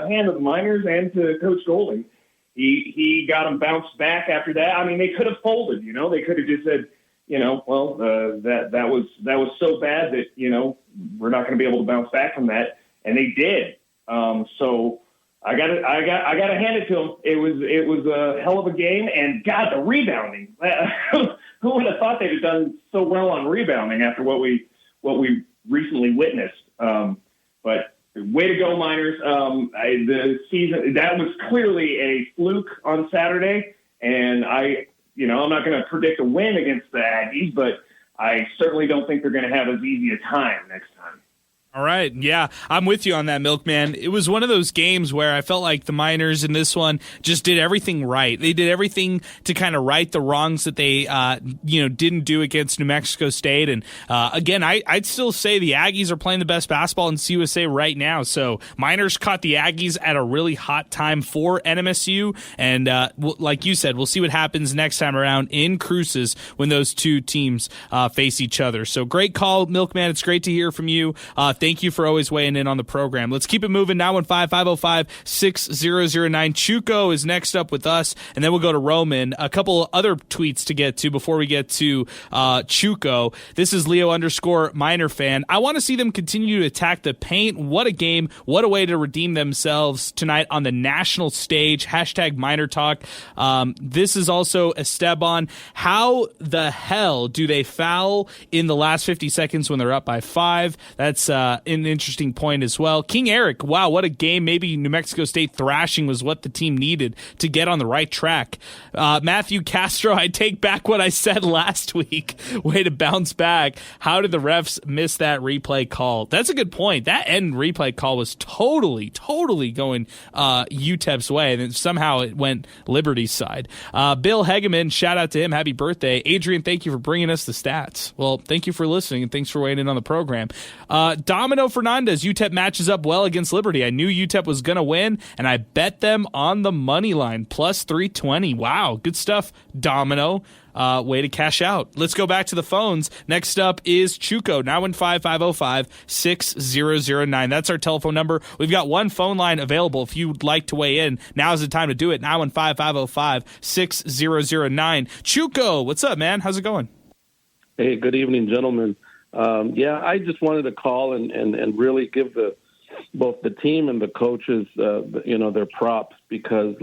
hand to the Miners and to Coach Golding. He got them bounced back after that. I mean, they could have folded. They could have just said, well, that was so bad that we're not going to be able to bounce back from that, and they did. So I got to hand it to them. It was a hell of a game, and God, the rebounding. Who would have thought they'd have done so well on rebounding after what we recently witnessed? But way to go, Miners. The season, that was clearly a fluke on Saturday, and I'm not going to predict a win against the Aggies, but I certainly don't think they're going to have as easy a time next time. All right. Yeah, I'm with you on that, Milkman. It was one of those games where I felt like the Miners in this one just did everything right. They did everything to kind of right the wrongs that they, didn't do against New Mexico State. And again, I'd still say the Aggies are playing the best basketball in CUSA right now. So Miners caught the Aggies at a really hot time for NMSU. And like you said, we'll see what happens next time around in Cruces when those two teams face each other. So great call, Milkman. It's great to hear from you. Thank you for always weighing in on the program. Let's keep it moving. 915-505-6009. Chuco is next up with us, and then we'll go to Roman. A couple other tweets to get to before we get to Chuco. This is Leo_Miner fan. I want to see them continue to attack the paint. What a game. What a way to redeem themselves tonight on the national stage. #MinerTalk. This is also Esteban. How the hell do they foul in the last 50 seconds when they're up by 5? That's an interesting point as well. King Eric, wow, what a game. Maybe New Mexico State thrashing was what the team needed to get on the right track. Matthew Castro, I take back what I said last week. Way to bounce back. How did the refs miss that replay call? That's a good point. That end replay call was totally going UTEP's way, and then somehow it went Liberty's side. Bill Hegeman, shout out to him. Happy birthday. Adrian, thank you for bringing us the stats. Well, thank you for listening, and thanks for weighing in on the program. Domino Fernandez, UTEP matches up well against Liberty. I knew UTEP was going to win, and I bet them on the money line, plus 320. Wow, good stuff, Domino. Way to cash out. Let's go back to the phones. Next up is Chuco, 915-505-6009. That's our telephone number. We've got one phone line available if you'd like to weigh in. Now's the time to do it, 915-505-6009. Chuco, what's up, man? How's it going? Hey, good evening, gentlemen. I just wanted to call and really give both the team and the coaches, their props, because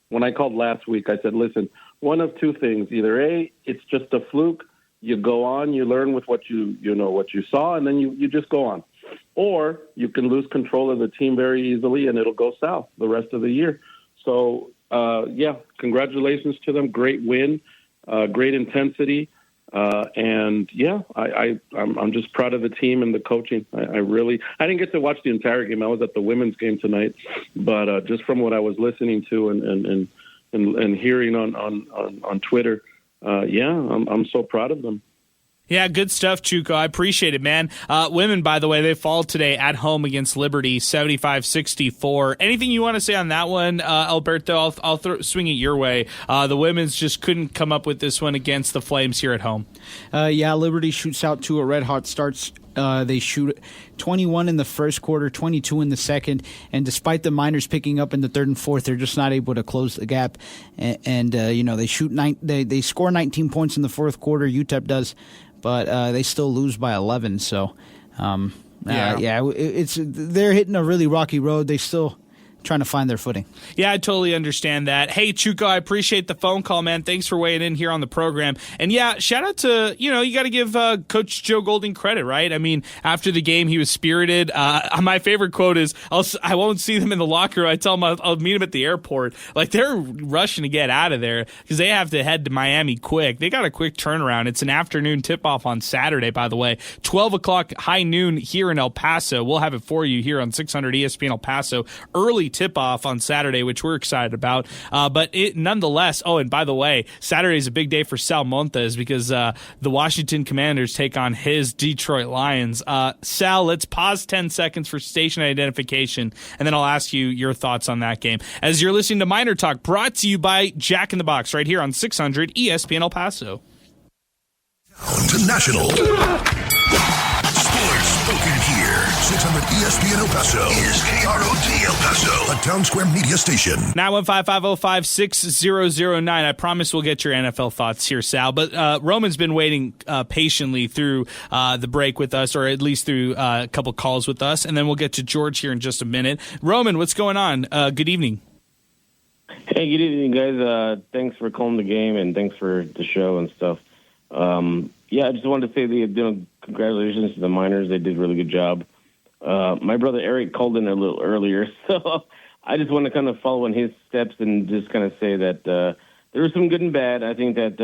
when I called last week, I said, listen, one of two things: either A, it's just a fluke, you go on, you learn with what you saw, and then you just go on, or you can lose control of the team very easily and it'll go south the rest of the year. So congratulations to them, great win, great intensity. I'm just proud of the team and the coaching. I didn't get to watch the entire game. I was at the women's game tonight, but just from what I was listening to and hearing on Twitter, I'm so proud of them. Yeah, good stuff, Chuco. I appreciate it, man. Women, by the way, they fall today at home against Liberty, 75-64. Anything you want to say on that one, Alberto? I'll swing it your way. The women's just couldn't come up with this one against the Flames here at home. Liberty shoots out to a red-hot start. They shoot 21 in the first quarter, 22 in the second, and despite the Miners picking up in the third and fourth, they're just not able to close the gap. And they shoot they score 19 points in the fourth quarter. UTEP does, but they still lose by 11. So, they're hitting a really rocky road. They still trying to find their footing. Yeah, I totally understand that. Hey, Chuco, I appreciate the phone call, man. Thanks for weighing in here on the program. And yeah, shout out to, you got to give Coach Joe Golding credit, right? I mean, after the game, he was spirited. My favorite quote is, I won't see them in the locker room. I tell them I'll meet them at the airport. Like, they're rushing to get out of there because they have to head to Miami quick. They got a quick turnaround. It's an afternoon tip-off on Saturday, by the way. 12 o'clock, high noon here in El Paso. We'll have it for you here on 600 ESPN El Paso. Early tip-off on Saturday, which we're excited about. But nonetheless, and by the way, Saturday is a big day for Sal Montes because the Washington Commanders take on his Detroit Lions. Sal, let's pause 10 seconds for station identification, and then I'll ask you your thoughts on that game. As you're listening to Miner Talk, brought to you by Jack in the Box, right here on 600 ESPN El Paso. To national sports. Spoken here. 600 ESPN El Paso is KROT El Paso, a Town Square media station. 915-505-6009. I promise we'll get your NFL thoughts here, Sal. But Roman's been waiting patiently through the break with us, or at least through a couple calls with us, and then we'll get to George here in just a minute. Roman, what's going on? Good evening. Hey, good evening, guys. Thanks for calling the game, and thanks for the show and stuff. I just wanted to say congratulations to the Miners. They did a really good job. My brother Eric called in a little earlier, so I just want to kind of follow in his steps and just kind of say that there was some good and bad. I think that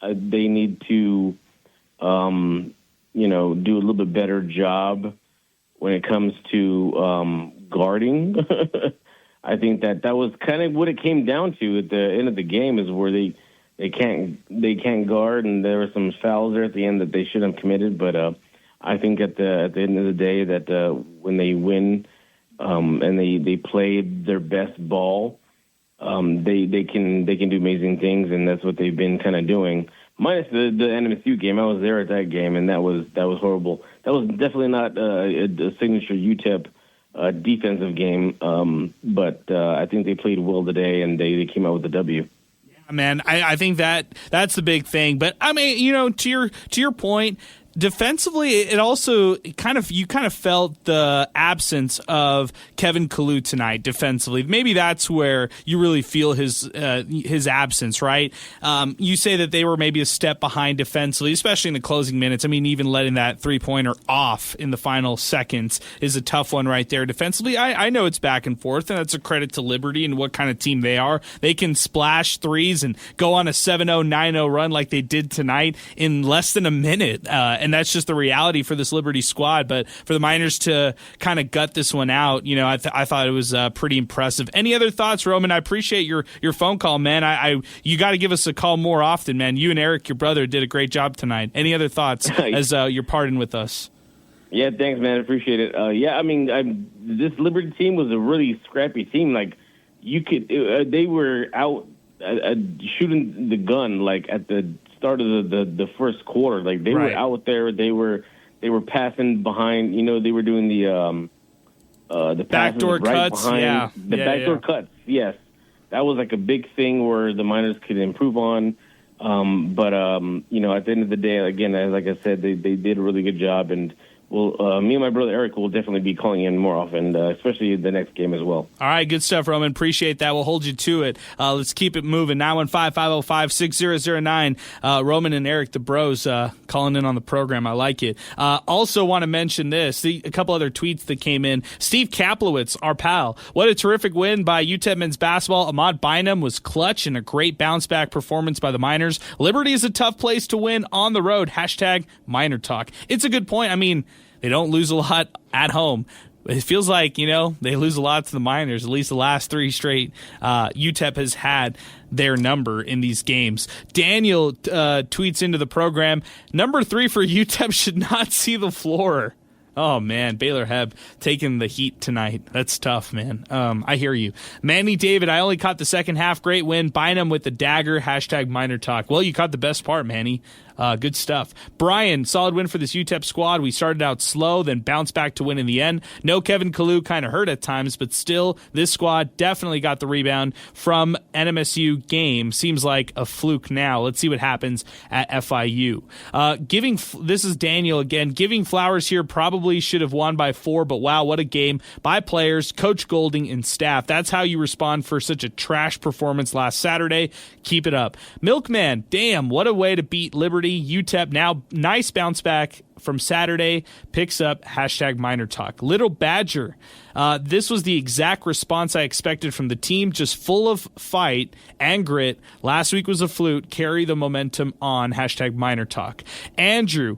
they need to, do a little bit better job when it comes to guarding. I think that was kind of what it came down to at the end of the game, is where they can't guard, and there were some fouls there at the end that they should have committed. But I think at the end of the day that when they win and they played their best ball, they can do amazing things, and that's what they've been kind of doing. Minus the NMSU game, I was there at that game, and that was horrible. That was definitely not a signature UTEP defensive game, but I think they played well today, and they came out with the W. Man, I think that's the big thing. But I mean, to your point, defensively, it also you kind of felt the absence of Kevin Kalu tonight defensively. Maybe that's where you really feel his absence, right? You say that they were maybe a step behind defensively, especially in the closing minutes. I mean, even letting that three-pointer off in the final seconds is a tough one right there. Defensively, I know it's back and forth, and that's a credit to Liberty and what kind of team they are. They can splash threes and go on a 7-0, 9-0 run like they did tonight in less than a minute. And that's just the reality for this Liberty squad. But for the Miners to kind of gut this one out, I thought it was pretty impressive. Any other thoughts, Roman? I appreciate your phone call, man. You got to give us a call more often, man. You and Eric, your brother, did a great job tonight. Any other thoughts as you're parting with us? Yeah, thanks, man. I appreciate it. This Liberty team was a really scrappy team. Like, they were out shooting the gun like at the start of the first quarter. Like they were out there, they were passing behind. They were doing the backdoor cuts. Backdoor cuts. Yes, that was like a big thing where the Miners could improve on. But at the end of the day, again, like I said, they did a really good job, and me and my brother Eric will definitely be calling in more often, especially the next game as well. All right, good stuff, Roman. Appreciate that. We'll hold you to it. Let's keep it moving. 915-505-6009. Roman and Eric, the bros, calling in on the program. I like it. Also want to mention this. A couple other tweets that came in. Steve Kaplowitz, our pal. What a terrific win by UTEP men's basketball. Ahmad Bynum was clutch and a great bounce-back performance by the Miners. Liberty is a tough place to win on the road. #MinerTalk. It's a good point. I mean, they don't lose a lot at home. It feels like, they lose a lot to the Miners. At least the last three straight, UTEP has had their number in these games. Daniel tweets into the program, number 3 for UTEP should not see the floor. Oh, man, Baylor Heb taking the heat tonight. That's tough, man. I hear you. Manny David, I only caught the second half. Great win. Bynum with the dagger. #MinerTalk. Well, you caught the best part, Manny. Good stuff. Brian, solid win for this UTEP squad. We started out slow, then bounced back to win in the end. No Kevin Kalu, kind of hurt at times, but still, this squad definitely got the rebound from NMSU game. Seems like a fluke now. Let's see what happens at FIU. This is Daniel again. Giving flowers here, probably should have won by 4, but wow, what a game by players, Coach Golding, and staff. That's how you respond for such a trash performance last Saturday. Keep it up. Milkman, damn, what a way to beat Liberty. UTEP now nice bounce back from Saturday, picks up #MinerTalk. Little Badger, this was the exact response I expected from the team, just full of fight and grit. Last week was a fluke, carry the momentum on #MinerTalk. Andrew,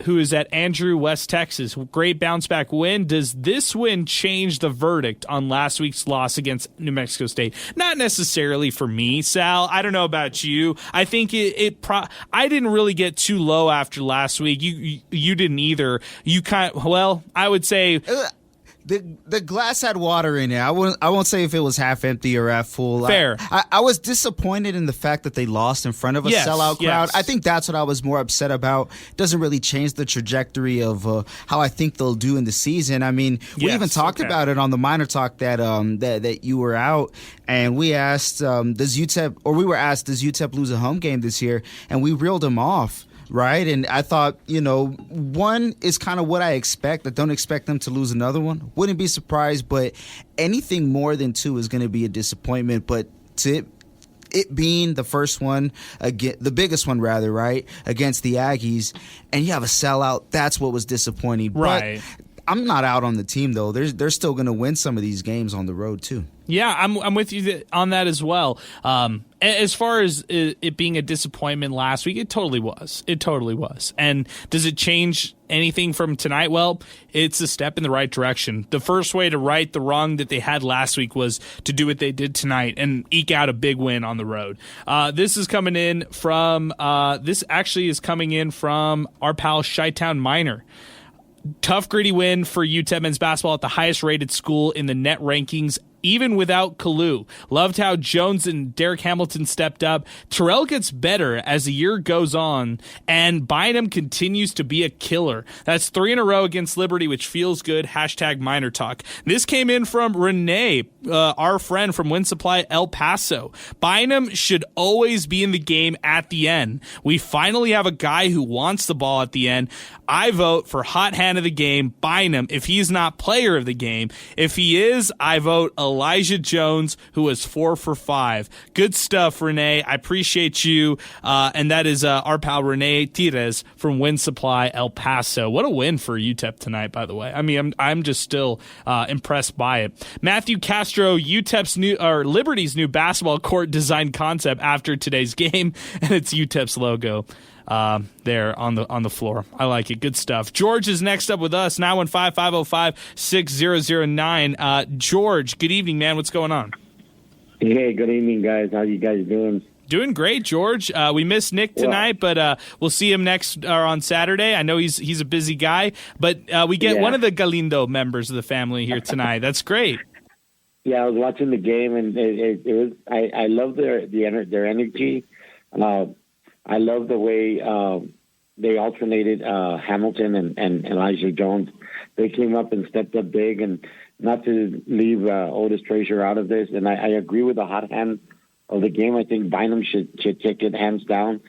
who is at Andrew, West Texas. Great bounce-back win. Does this win change the verdict on last week's loss against New Mexico State? Not necessarily for me, Sal. I don't know about you. I think I didn't really get too low after last week. You didn't either. I would say The glass had water in it. I won't say if it was half empty or half full. Fair. I was disappointed in the fact that they lost in front of a sellout crowd. I think that's what I was more upset about. It doesn't really change the trajectory of how I think they'll do in the season. I mean, we even talked about it on the MinerTalk that you were out, and we asked, does UTEP lose a home game this year? And we reeled them off. Right, and I thought, one is kind of what I expect. I don't expect them to lose another one. Wouldn't be surprised, but anything more than 2 is going to be a disappointment. But it being the first one, the biggest one rather, right, against the Aggies, and you have a sellout, that's what was disappointing. Right. But I'm not out on the team, though. They're still going to win some of these games on the road, too. Yeah, I'm with you on that as well. As far as it being a disappointment last week, it totally was. It totally was. And does it change anything from tonight? Well, it's a step in the right direction. The first way to right the wrong that they had last week was to do what they did tonight and eke out a big win on the road. This is coming in from our pal Chi-Town Miner. Tough, gritty win for UTEP men's basketball at the highest rated school in the net rankings, even without Kalu. Loved how Jones and Derek Hamilton stepped up. Terrell gets better as the year goes on, and Bynum continues to be a killer. That's 3 in a row against Liberty, which feels good. #MinerTalk. This came in from Renee, our friend from Wind Supply El Paso. Bynum should always be in the game at the end. We finally have a guy who wants the ball at the end. I vote for hot hand of the game, Bynum, if he's not player of the game. If he is, I vote Elijah Jones, who was 4 for 5. Good stuff, Renee. I appreciate you. And that is our pal Renee Tires from Wind Supply El Paso. What a win for UTEP tonight, by the way. I mean, I'm just still impressed by it. Matthew Castro, Liberty's new basketball court design concept after today's game, and it's UTEP's logo. There on the floor. I like it. Good stuff. George is next up with us, 915-505-6009. George, good evening, man. What's going on? Hey, good evening, guys. How you guys doing? Doing great, George. We missed Nick tonight, but we'll see him next on Saturday. I know he's a busy guy, but we get one of the Galindo members of the family here tonight. That's great. Yeah, I was watching the game, and it was. I love their energy. I love the way they alternated Hamilton and Elijah Jones. They came up and stepped up big, and not to leave Otis Frazier out of this. And I agree with the hot hand of the game. I think Bynum should take it hands down,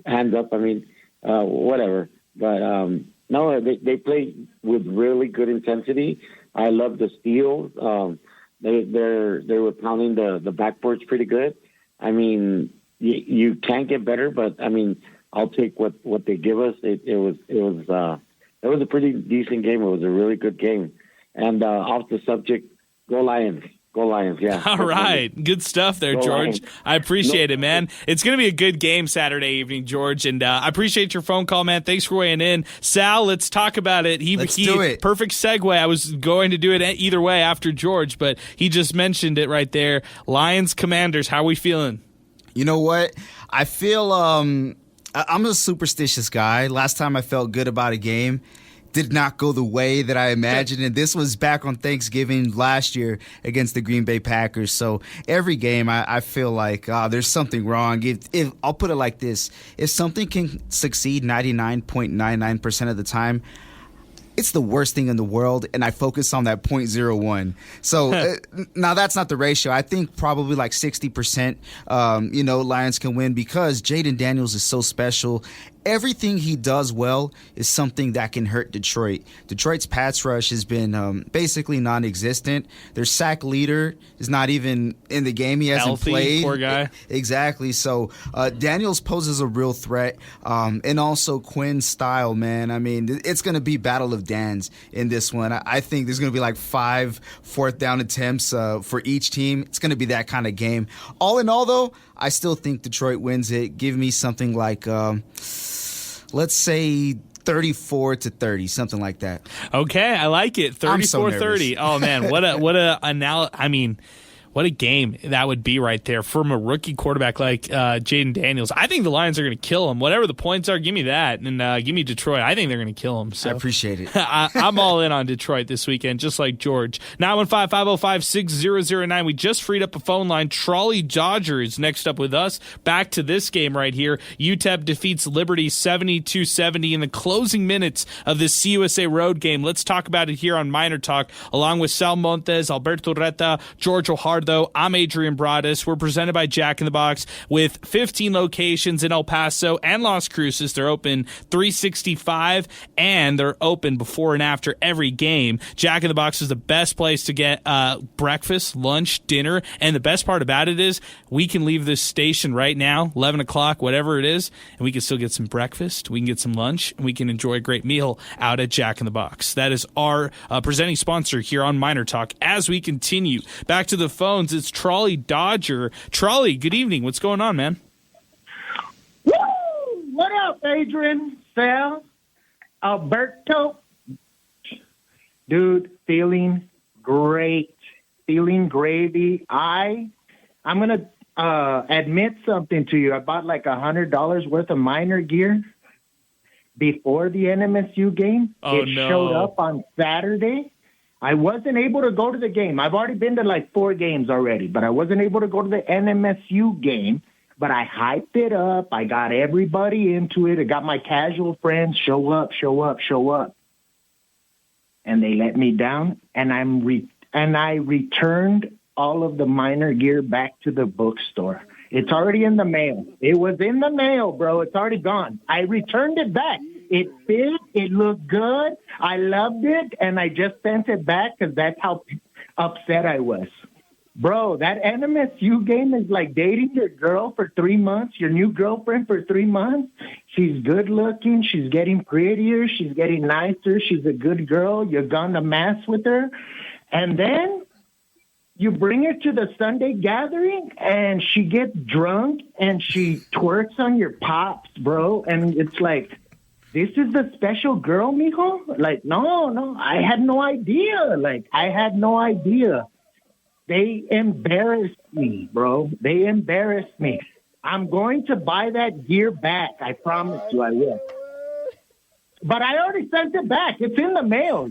hands up. I mean, whatever. But no, they play with really good intensity. I love the steals. They were pounding the backboards pretty good. I mean, you can't get better, but I mean, I'll take what they give us. It was a pretty decent game. It was a really good game. And off the subject, go Lions. Go Lions, yeah. All right. Good stuff there, George. Lions. I appreciate it, man. It's going to be a good game Saturday evening, George, and I appreciate your phone call, man. Thanks for weighing in. Sal, let's talk about it. Let's do it. Perfect segue. I was going to do it either way after George, but he just mentioned it right there. Lions Commanders, how are we feeling? You know what? I feel I'm a superstitious guy. Last time I felt good about a game did not go the way that I imagined, and this was back on Thanksgiving last year against the Green Bay Packers. So every game I feel like there's something wrong. If I'll put it like this, if something can succeed 99.99% of the time, it's the worst thing in the world, and I focus on that 0.01. So now that's not the ratio. I think probably like 60%, Lions can win because Jaden Daniels is so special. Everything he does well is something that can hurt Detroit. Detroit's pass rush has been basically non-existent. Their sack leader is not even in the game. He hasn't played. Poor guy. Exactly. So Daniels poses a real threat. And also Quinn's style, man. I mean, it's going to be Battle of Dans in this one. I think there's going to be like 5 fourth down attempts for each team. It's going to be that kind of game. All in all, though, I still think Detroit wins it. Give me something like... let's say 34-30, something like that. Okay, I like it. 34-30. Oh man, what a What a game that would be right there from a rookie quarterback like Jaden Daniels. I think the Lions are going to kill him. Whatever the points are, give me that. And give me Detroit. I think they're going to kill him. So I appreciate it. I'm all in on Detroit this weekend, just like George. 915-505-6009. We just freed up a phone line. Trolley Dodger is next up with us. Back to this game right here. UTEP defeats Liberty 72-70 in the closing minutes of this CUSA road game. Let's talk about it here on Miner Talk, along with Sal Montes, Alberto Reta, George Ojardo. I'm Adrian Broadus. We're presented by Jack in the Box with 15 locations in El Paso and Las Cruces. They're open 365, and they're open before and after every game. Jack in the Box is the best place to get breakfast, lunch, dinner, and the best part about it is we can leave this station right now, 11 o'clock, whatever it is, and we can still get some breakfast, we can get some lunch, and we can enjoy a great meal out at Jack in the Box. That is our presenting sponsor here on Miner Talk. As we continue, back to the phones, it's Trolley Dodger. Trolley, good evening. What's going on, man? Woo! What up, Adrian, Sal, Alberto? Dude, feeling great. Feeling gravy. I'm going to admit something to you. I bought like $100 worth of Miner gear before the NMSU game. It showed up on Saturday. I wasn't able to go to the game. I've already been to like 4 games already, but I wasn't able to go to the NMSU game. But I hyped it up. I got everybody into it. I got my casual friends show up. And they let me down, and I returned all of the Miner gear back to the bookstore. It's already in the mail. It was in the mail, bro. It's already gone. I returned it back. It fit. It looked good. I loved it, and I just sent it back because that's how upset I was. Bro, that NMSU game is like dating your girl for 3 months, your new girlfriend for 3 months. She's good looking. She's getting prettier. She's getting nicer. She's a good girl. You're going to mass with her. And then you bring her to the Sunday gathering, and she gets drunk, and she twerks on your pops, bro. And it's like, this is the special girl, mijo? Like, no, I had no idea. They embarrassed me, bro. They embarrassed me. I'm going to buy that gear back. I promise you I will. But I already sent it back. It's in the mail.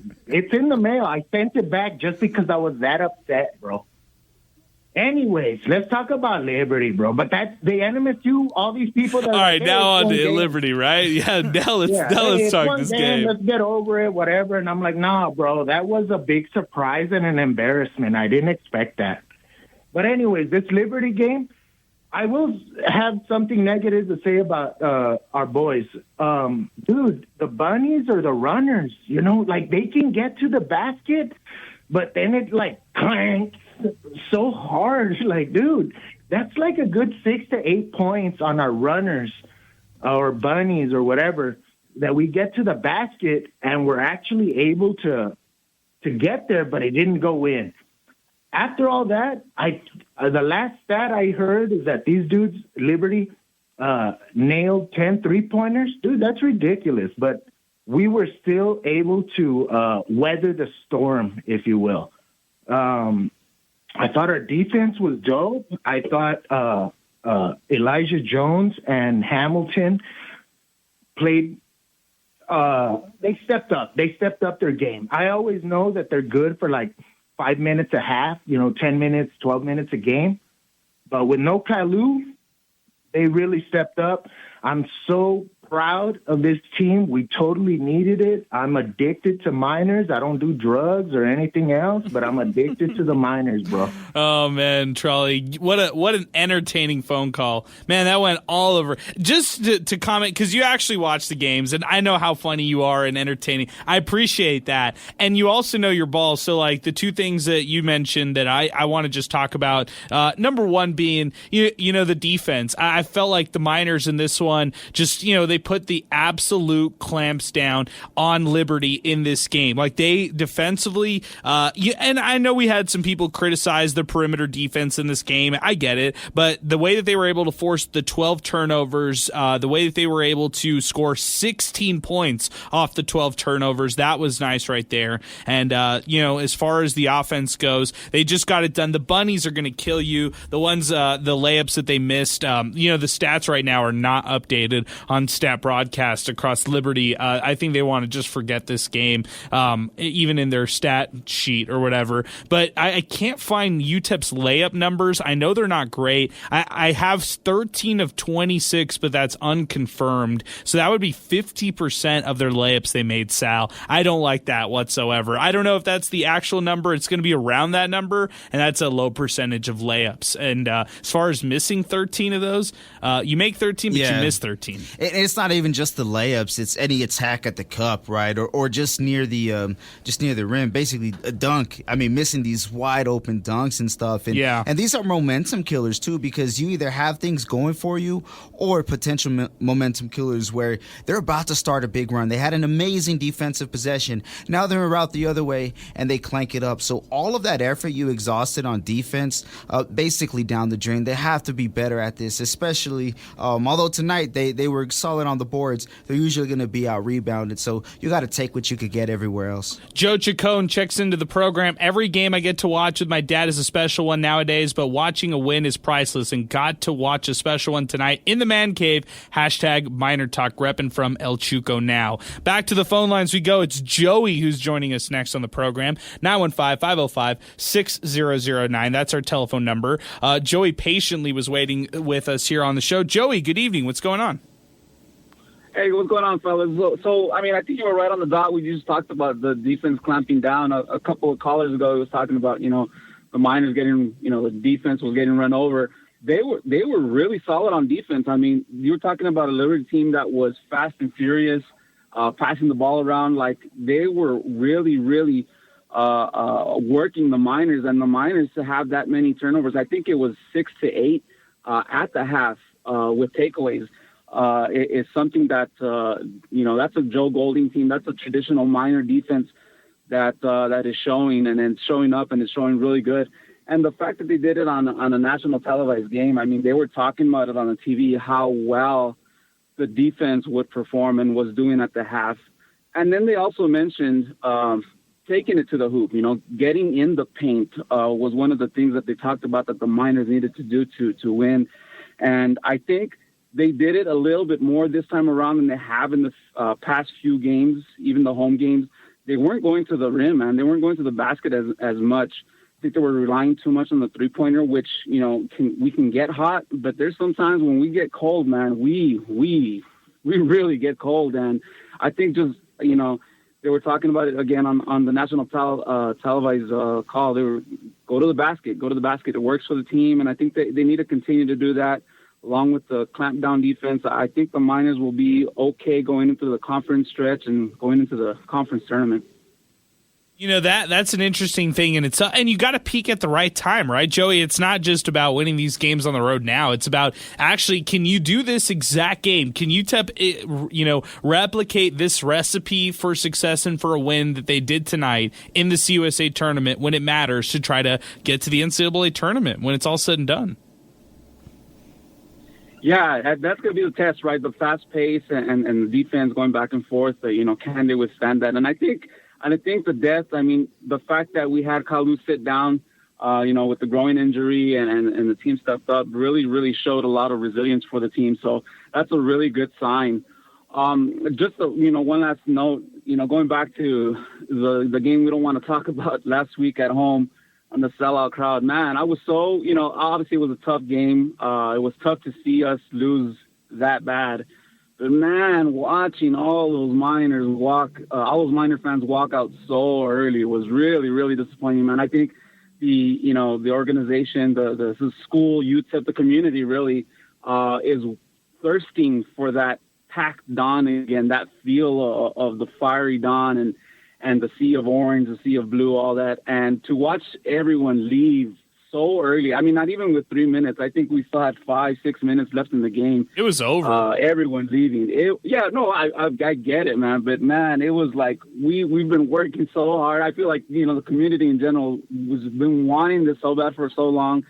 I sent it back just because I was that upset, bro. Anyways, let's talk about Liberty, bro. But that's the NMSU, all these people. That all right, now on to Liberty, right? Yeah, now let's talk this game. Let's get over it, whatever. And I'm like, nah, bro, that was a big surprise and an embarrassment. I didn't expect that. But anyways, this Liberty game, I will have something negative to say about our boys. Dude, the bunnies or the runners, like they can get to the basket, but then it like clanks so hard. Like, dude, that's like a good 6 to 8 points on our runners or bunnies or whatever, that we get to the basket and we're actually able to get there, but it didn't go in. After all that, the last stat I heard is that these dudes, Liberty, nailed 10 3-pointers. Dude, that's ridiculous. But we were still able to weather the storm, if you will. I thought our defense was dope. I thought Elijah Jones and Hamilton played. They stepped up. They stepped up their game. I always know that they're good for like 5 minutes a half, 10 minutes, 12 minutes a game. But with no Kalu, they really stepped up. I'm so proud of this team. We totally needed it. I'm addicted to Miners. I don't do drugs or anything else, but I'm addicted to the Miners, bro. Oh man, Trolley, what an entertaining phone call, man. That went all over. Just to comment, because you actually watch the games, and I know how funny you are and entertaining. I appreciate that, and you also know your ball. So like the two things that you mentioned that I want to just talk about. Number one being the defense. I felt like the Miners in this one just they put the absolute clamps down on Liberty in this game. Like, they defensively, and I know we had some people criticize the perimeter defense in this game. I get it, but the way that they were able to force the 12 turnovers, the way that they were able to score 16 points off the 12 turnovers, that was nice right there. And, as far as the offense goes, they just got it done. The bunnies are going to kill you. The ones, the layups that they missed, the stats right now are not updated on Stat Broadcast across Liberty. I think they want to just forget this game, even in their stat sheet or whatever. But I can't find UTEP's layup numbers. I know they're not great. I have 13 of 26, but that's unconfirmed. So that would be 50% of their layups they made, Sal. I don't like that whatsoever. I don't know if that's the actual number. It's going to be around that number, and that's a low percentage of layups. And as far as missing 13 of those, you make 13, but you miss 13. It's not even just the layups; it's any attack at the cup, right, or just near the rim. Basically, a dunk. I mean, missing these wide open dunks and stuff. And these are momentum killers too, because you either have things going for you or potential momentum killers where they're about to start a big run. They had an amazing defensive possession. Now they're en route the other way and they clank it up. So all of that effort you exhausted on defense, basically down the drain. They have to be better at this, especially although tonight they were solid on the boards. They're usually going to be out rebounded. So you got to take what you could get everywhere else. Joe Chacon checks into the program. Every game I get to watch with my dad is a special one nowadays, but watching a win is priceless, and got to watch a special one tonight in the man cave. Hashtag MinerTalk, repping from El Chuco now. Back to the phone lines we go. It's Joey who's joining us next on the program. 915-505-6009. That's our telephone number. Joey patiently was waiting with us here on the show. Joey, good evening. What's going on? Hey, what's going on, fellas? So, I think you were right on the dot. We just talked about the defense clamping down. A couple of callers ago, it was talking about, the Miners getting, the defense was getting run over. They were really solid on defense. I mean, you were talking about a Liberty team that was fast and furious, passing the ball around. Like, they were really, really working the Miners, and the Miners to have that many turnovers. I think it was 6 to 8 at the half with takeaways. Is something that, that's a Joe Golding team. That's a traditional Miner defense that is showing and then showing up and is showing really good. And the fact that they did it on a national televised game, I mean, they were talking about it on the TV, how well the defense would perform and was doing at the half. And then they also mentioned taking it to the hoop, getting in the paint was one of the things that they talked about that the Miners needed to do to win. And I think they did it a little bit more this time around than they have in the past few games, even the home games. They weren't going to the rim, man. They weren't going to the basket as much. I think they were relying too much on the three-pointer, which, we can get hot, but there's sometimes when we get cold, man, we really get cold. And I think just, they were talking about it again on the national televised call. They were go to the basket. It works for the team, and I think they need to continue to do that. Along with the clamp down defense, I think the Miners will be okay going into the conference stretch and going into the conference tournament. That's an interesting thing, and and you got to peak at the right time, right, Joey? It's not just about winning these games on the road now. It's about actually, can you do this exact game? Can UTEP, replicate this recipe for success and for a win that they did tonight in the CUSA tournament when it matters to try to get to the NCAA tournament when it's all said and done? Yeah, that's going to be the test, right? The fast pace and the defense going back and forth. Can they withstand that? And I think the depth. I mean, the fact that we had Kalu sit down, with the groin injury and the team stepped up, really, really showed a lot of resilience for the team. So that's a really good sign. Just one last note. Going back to the game we don't want to talk about last week at home. On the sellout crowd, man, I was so, obviously it was a tough game. It was tough to see us lose that bad. But, man, watching all those Miner fans walk out so early was really, really disappointing, man. I think the organization, the school, UTEP, the community really is thirsting for that packed dawn again, that feel of the fiery dawn and the sea of orange, the sea of blue, all that. And to watch everyone leave so early. I mean, not even with 3 minutes. I think we still had 5-6 minutes left in the game. It was over. Everyone's leaving. I get it, man. But man, it was like we've been working so hard. I feel like the community in general was been wanting this so bad for so long,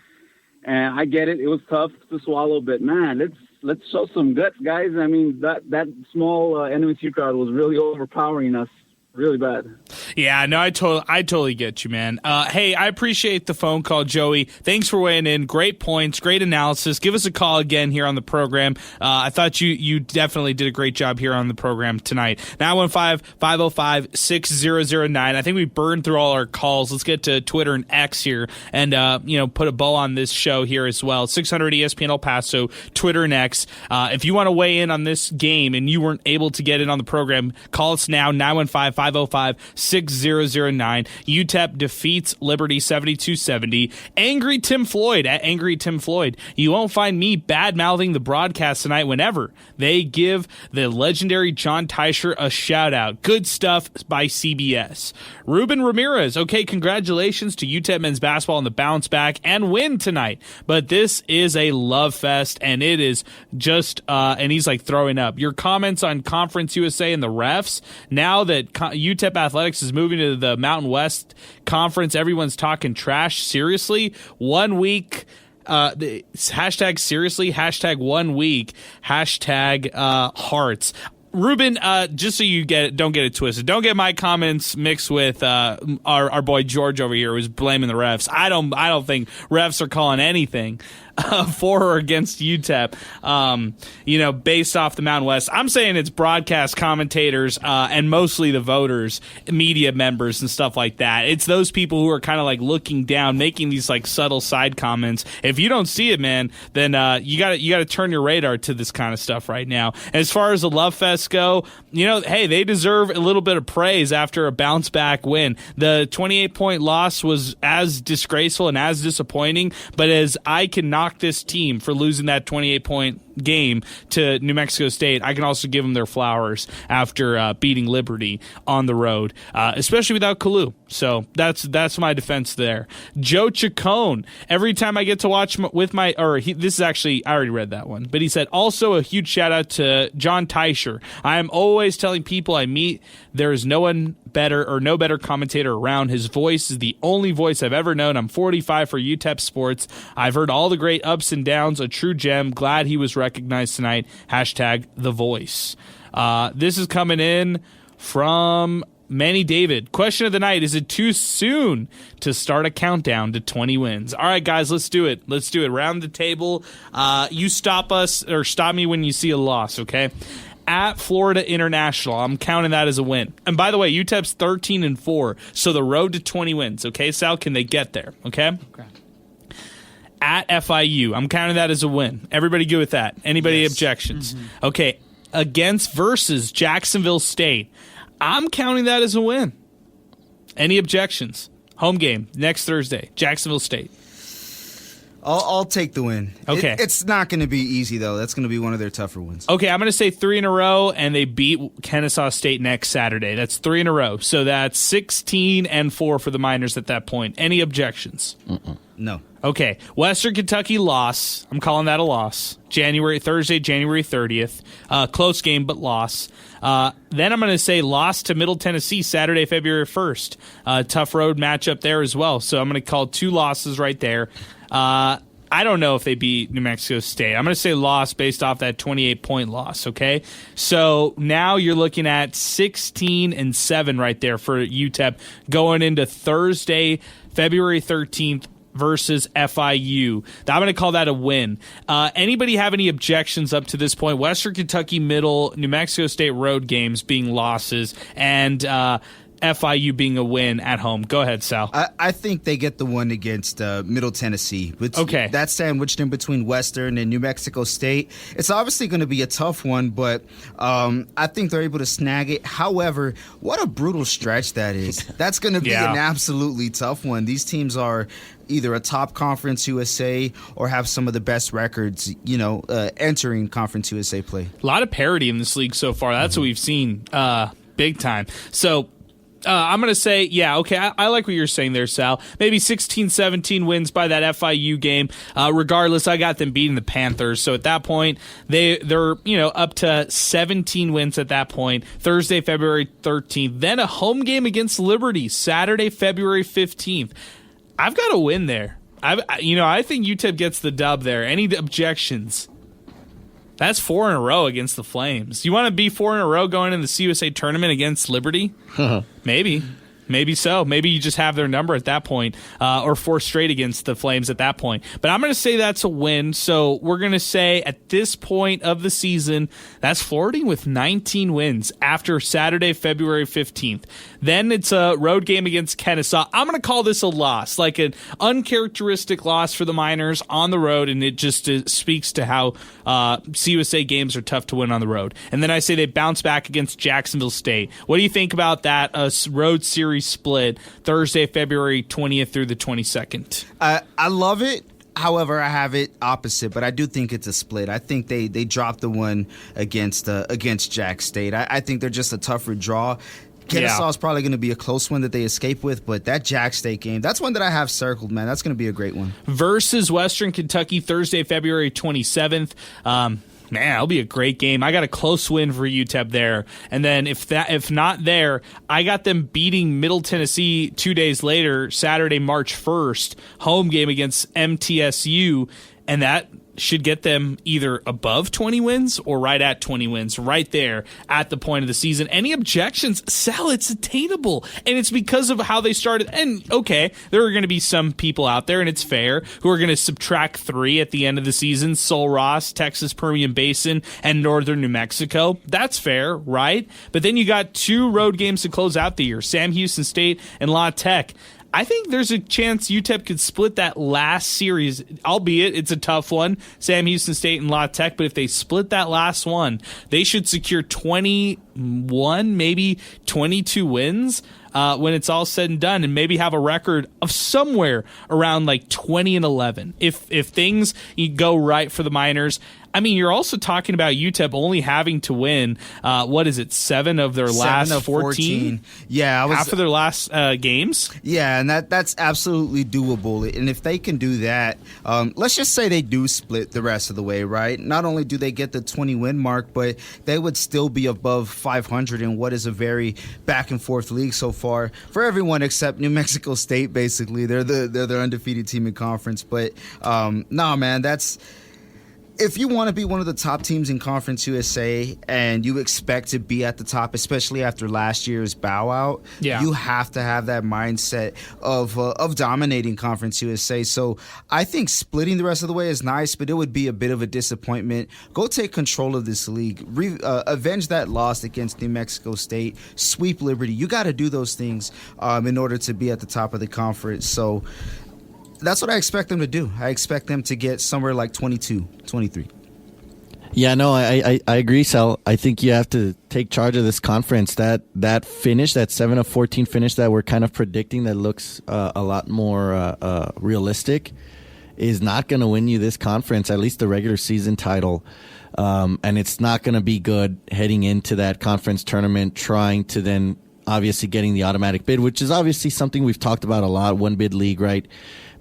and I get it. It was tough to swallow, but man, let's show some guts, guys. I mean, that small NMSU crowd was really overpowering us. Really bad. Yeah, no, I totally get you, man. Hey, I appreciate the phone call, Joey. Thanks for weighing in. Great points, great analysis. Give us a call again here on the program. I thought you definitely did a great job here on the program tonight. 915-505-6009. I think we burned through all our calls. Let's get to Twitter and X here and put a bow on this show here as well. 600 ESPN El Paso, Twitter and X. If you want to weigh in on this game and you weren't able to get in on the program, call us now, 915-505-6009. UTEP defeats Liberty 72-70. Angry Tim Floyd at Angry Tim Floyd. You won't find me bad-mouthing the broadcast tonight whenever they give the legendary John Teicher a shout-out. Good stuff by CBS. Ruben Ramirez. Okay, congratulations to UTEP men's basketball on the bounce back and win tonight. But this is a love fest, and it is just, and he's like throwing up. Your comments on Conference USA and the refs, now that UTEP Athletics is moving to the Mountain West Conference, everyone's talking trash. Seriously? 1 week. Hashtag seriously, hashtag 1 week, hashtag hearts. Ruben, just so you don't get it twisted, don't get my comments mixed with our boy George over here who's blaming the refs. I don't think refs are calling anything for or against UTEP, based off the Mountain West. I'm saying it's broadcast commentators and mostly the voters, media members and stuff like that. It's those people who are kind of like looking down, making these like subtle side comments. If you don't see it, man, then you got to turn your radar to this kind of stuff right now. As far as the Love Fest go, hey, they deserve a little bit of praise after a bounce back win. The 28-point loss was as disgraceful and as disappointing, but as I can knock this team for losing that 28-point game to New Mexico State, I can also give them their flowers after beating Liberty on the road, especially without Kalu. So that's my defense there. Joe Chacon, every time I get to watch this is actually, I already read that one, but he said, also a huge shout out to John Teicher. I am always telling people I meet, there is no one better or no better commentator around. His voice is the only voice I've ever known. I'm 45 for UTEP sports. I've heard all the great ups and downs. A true gem. Glad he was recognized tonight. Hashtag the voice. This is coming in from Manny David. Question of the night. Is it too soon to start a countdown to 20 wins? All right, guys, let's do it. Let's do it. Round the table. You stop us or stop me when you see a loss, okay? At Florida International, I'm counting that as a win. And by the way, UTEP's 13-4, so the road to 20 wins. Okay, Sal, can they get there? Okay. At FIU, I'm counting that as a win. Everybody good with that? Anybody objections? Mm-hmm. Okay, versus Jacksonville State, I'm counting that as a win. Any objections? Home game next Thursday, Jacksonville State. I'll take the win. Okay. It's not going to be easy, though. That's going to be one of their tougher ones. Okay, I'm going to say 3 in a row, and they beat Kennesaw State next Saturday. That's 3 in a row. So that's 16-4 for the Miners at that point. Any objections? No. Okay, Western Kentucky loss. I'm calling that a loss. Thursday, January 30th. Close game, but loss. Then I'm going to say loss to Middle Tennessee Saturday, February 1st. Tough road matchup there as well. So I'm going to call 2 losses right there. I don't know if they beat New Mexico State. I'm going to say loss based off that 28-point loss, okay? So now you're looking at 16-7 right there for UTEP going into Thursday, February 13th versus FIU. I'm going to call that a win. Anybody have any objections up to this point? Western Kentucky Middle, New Mexico State road games being losses, and FIU being a win at home. Go ahead, Sal. I think they get the one against Middle Tennessee. Okay. That's sandwiched in between Western and New Mexico State. It's obviously going to be a tough one, but I think they're able to snag it. However, what a brutal stretch that is. That's going to be an absolutely tough one. These teams are either a top Conference USA or have some of the best records, entering Conference USA play. A lot of parity in this league so far. That's what we've seen big time. So I'm going to say, okay, I like what you're saying there, Sal. Maybe 16-17 wins by that FIU game. Regardless, I got them beating the Panthers. So at that point, they're up to 17 wins at that point. Thursday, February 13th. Then a home game against Liberty, Saturday, February 15th. I've got a win there. I think UTEP gets the dub there. Any objections? That's 4 in a row against the Flames. You want to be 4 in a row going in the CUSA tournament against Liberty? Maybe so. Maybe you just have their number at that point, or 4 straight against the Flames at that point. But I'm going to say that's a win. So we're going to say at this point of the season, that's flirting with 19 wins after Saturday, February 15th. Then it's a road game against Kennesaw. I'm going to call this a loss, like an uncharacteristic loss for the Miners on the road, and it just speaks to how CUSA games are tough to win on the road. And then I say they bounce back against Jacksonville State. What do you think about that road series split Thursday, February 20th through the 22nd? I love it. However, I have it opposite, but I do think it's a split. I think they dropped the one against Jack State. I think they're just a tougher draw. Kennesaw is probably going to be a close one that they escape with, but that Jack State game, that's one that I have circled, man. That's going to be a great one. Versus Western Kentucky, Thursday, February 27th. Man, that'll be a great game. I got a close win for UTEP there. And then if not there, I got them beating Middle Tennessee 2 days later, Saturday, March 1st, home game against MTSU, and that should get them either above 20 wins or right at 20 wins, right there at the point of the season. Any objections? Sal, it's attainable. And it's because of how they started. And, okay, there are going to be some people out there, and it's fair, who are going to subtract 3 at the end of the season. Sul Ross, Texas Permian Basin, and Northern New Mexico. That's fair, right? But then you got 2 road games to close out the year, Sam Houston State and La Tech. I think there's a chance UTEP could split that last series, albeit it's a tough one, Sam Houston State and La Tech, but if they split that last one, they should secure 21, maybe 22 wins when it's all said and done, and maybe have a record of somewhere around like 20-11. If things go right for the Miners. I mean, you're also talking about UTEP only having to win, 7 of their last 14? Yeah. Half of their last games? Yeah, and that's absolutely doable. And if they can do that, let's just say they do split the rest of the way, right? Not only do they get the 20-win mark, but they would still be above 500 in what is a very back-and-forth league so far for everyone except New Mexico State, basically. They're the undefeated team in conference. But, man, that's... If you want to be one of the top teams in Conference USA and you expect to be at the top, especially after last year's bow out, you have to have that mindset of dominating Conference USA. So I think splitting the rest of the way is nice, but it would be a bit of a disappointment. Go take control of this league. Avenge that loss against New Mexico State. Sweep Liberty. You got to do those things in order to be at the top of the conference. So that's what I expect them to do. I expect them to get somewhere like 22, 23. Yeah, no, I agree, Sal. I think you have to take charge of this conference. That finish, that 7 of 14 finish that we're kind of predicting that looks a lot more realistic, is not going to win you this conference, at least the regular season title. And it's not going to be good heading into that conference tournament, trying to then obviously getting the automatic bid, which is obviously something we've talked about a lot, one bid league, right?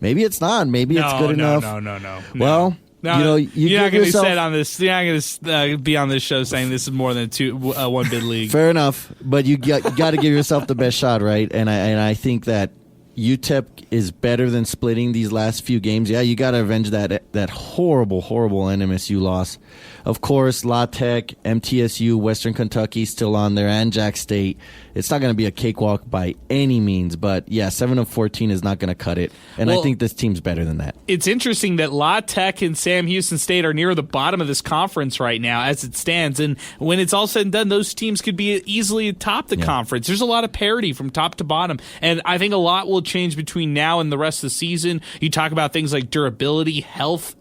Maybe it's not. Maybe it's good enough. No. Well, you're not going to say on this. You're not going to be on this show saying this is more than a one bid league. Fair enough, but you got to give yourself the best shot, right? And I think that UTEP is better than splitting these last few games. Yeah, you got to avenge that horrible NMSU loss. Of course, La Tech, MTSU, Western Kentucky still on there, and Jack State. It's not going to be a cakewalk by any means, but yeah, 7 of 14 is not going to cut it, and I think this team's better than that. It's interesting that La Tech and Sam Houston State are near the bottom of this conference right now as it stands, and when it's all said and done, those teams could be easily atop the conference. There's a lot of parity from top to bottom, and I think a lot will change between now and the rest of the season. You talk about things like durability, health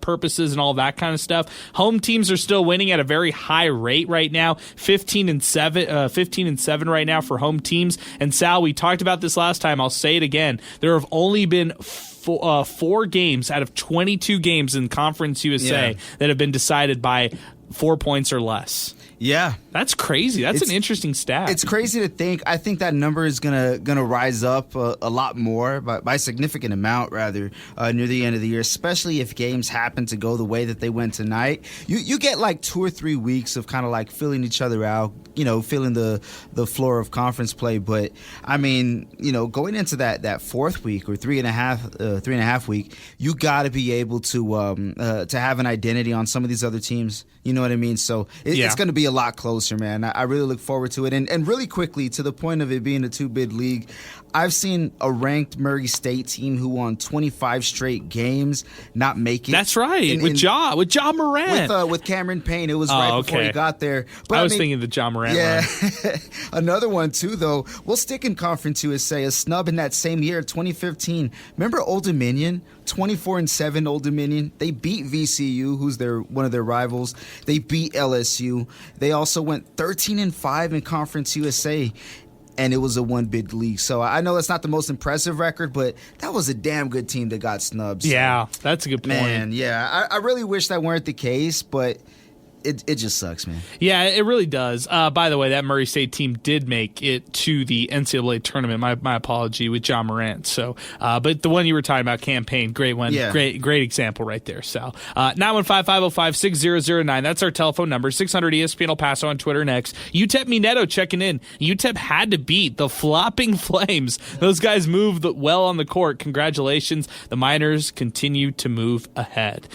purposes, and all that kind of stuff. Home teams are still winning at a very high rate right now, 15-7 right now for home teams. And Sal, we talked about this last time. I'll say it again. There have only been 4 games out of 22 games in Conference USA that have been decided by 4 points or less. Yeah. That's crazy. That's an interesting stat. It's crazy to think. I think that number is gonna rise up a lot more, by a significant amount, rather, near the end of the year, especially if games happen to go the way that they went tonight. You get like 2 or 3 weeks of kind of like feeling each other out, feeling the floor of conference play. But, I mean, going into that fourth week or three and a half week, you got to be able to have an identity on some of these other teams. You know what I mean? So it's going to be a lot closer, man. I really look forward to it. And really quickly, to the point of it being a two-bid league, I've seen a ranked Murray State team who won 25 straight games not make it. That's right, with Ja Morant. With Cameron Payne. It was right before he got there. But I was thinking the Ja Morant run. Another one, too, though. We'll stick in Conference USA. A snub in that same year, 2015. Remember Old Dominion? 24-7 Old Dominion. They beat VCU, who's one of their rivals. They beat LSU. They also went 13-5 in Conference USA, and it was a one-bid league. So I know that's not the most impressive record, but that was a damn good team that got snubbed. So, yeah, that's a good point. Man, yeah. I really wish that weren't the case, but it just sucks, man. Yeah, it really does. By the way, that Murray State team did make it to the NCAA tournament. My apology, with Ja Morant. So, but the one you were talking about, campaign, great one. Yeah. Great example right there. So, 915-505-6009. That's our telephone number. 600 ESPN El Paso on Twitter and X. UTEP Mineto checking in. UTEP had to beat the Flopping Flames. Those guys moved well on the court. Congratulations. The Miners continue to move ahead.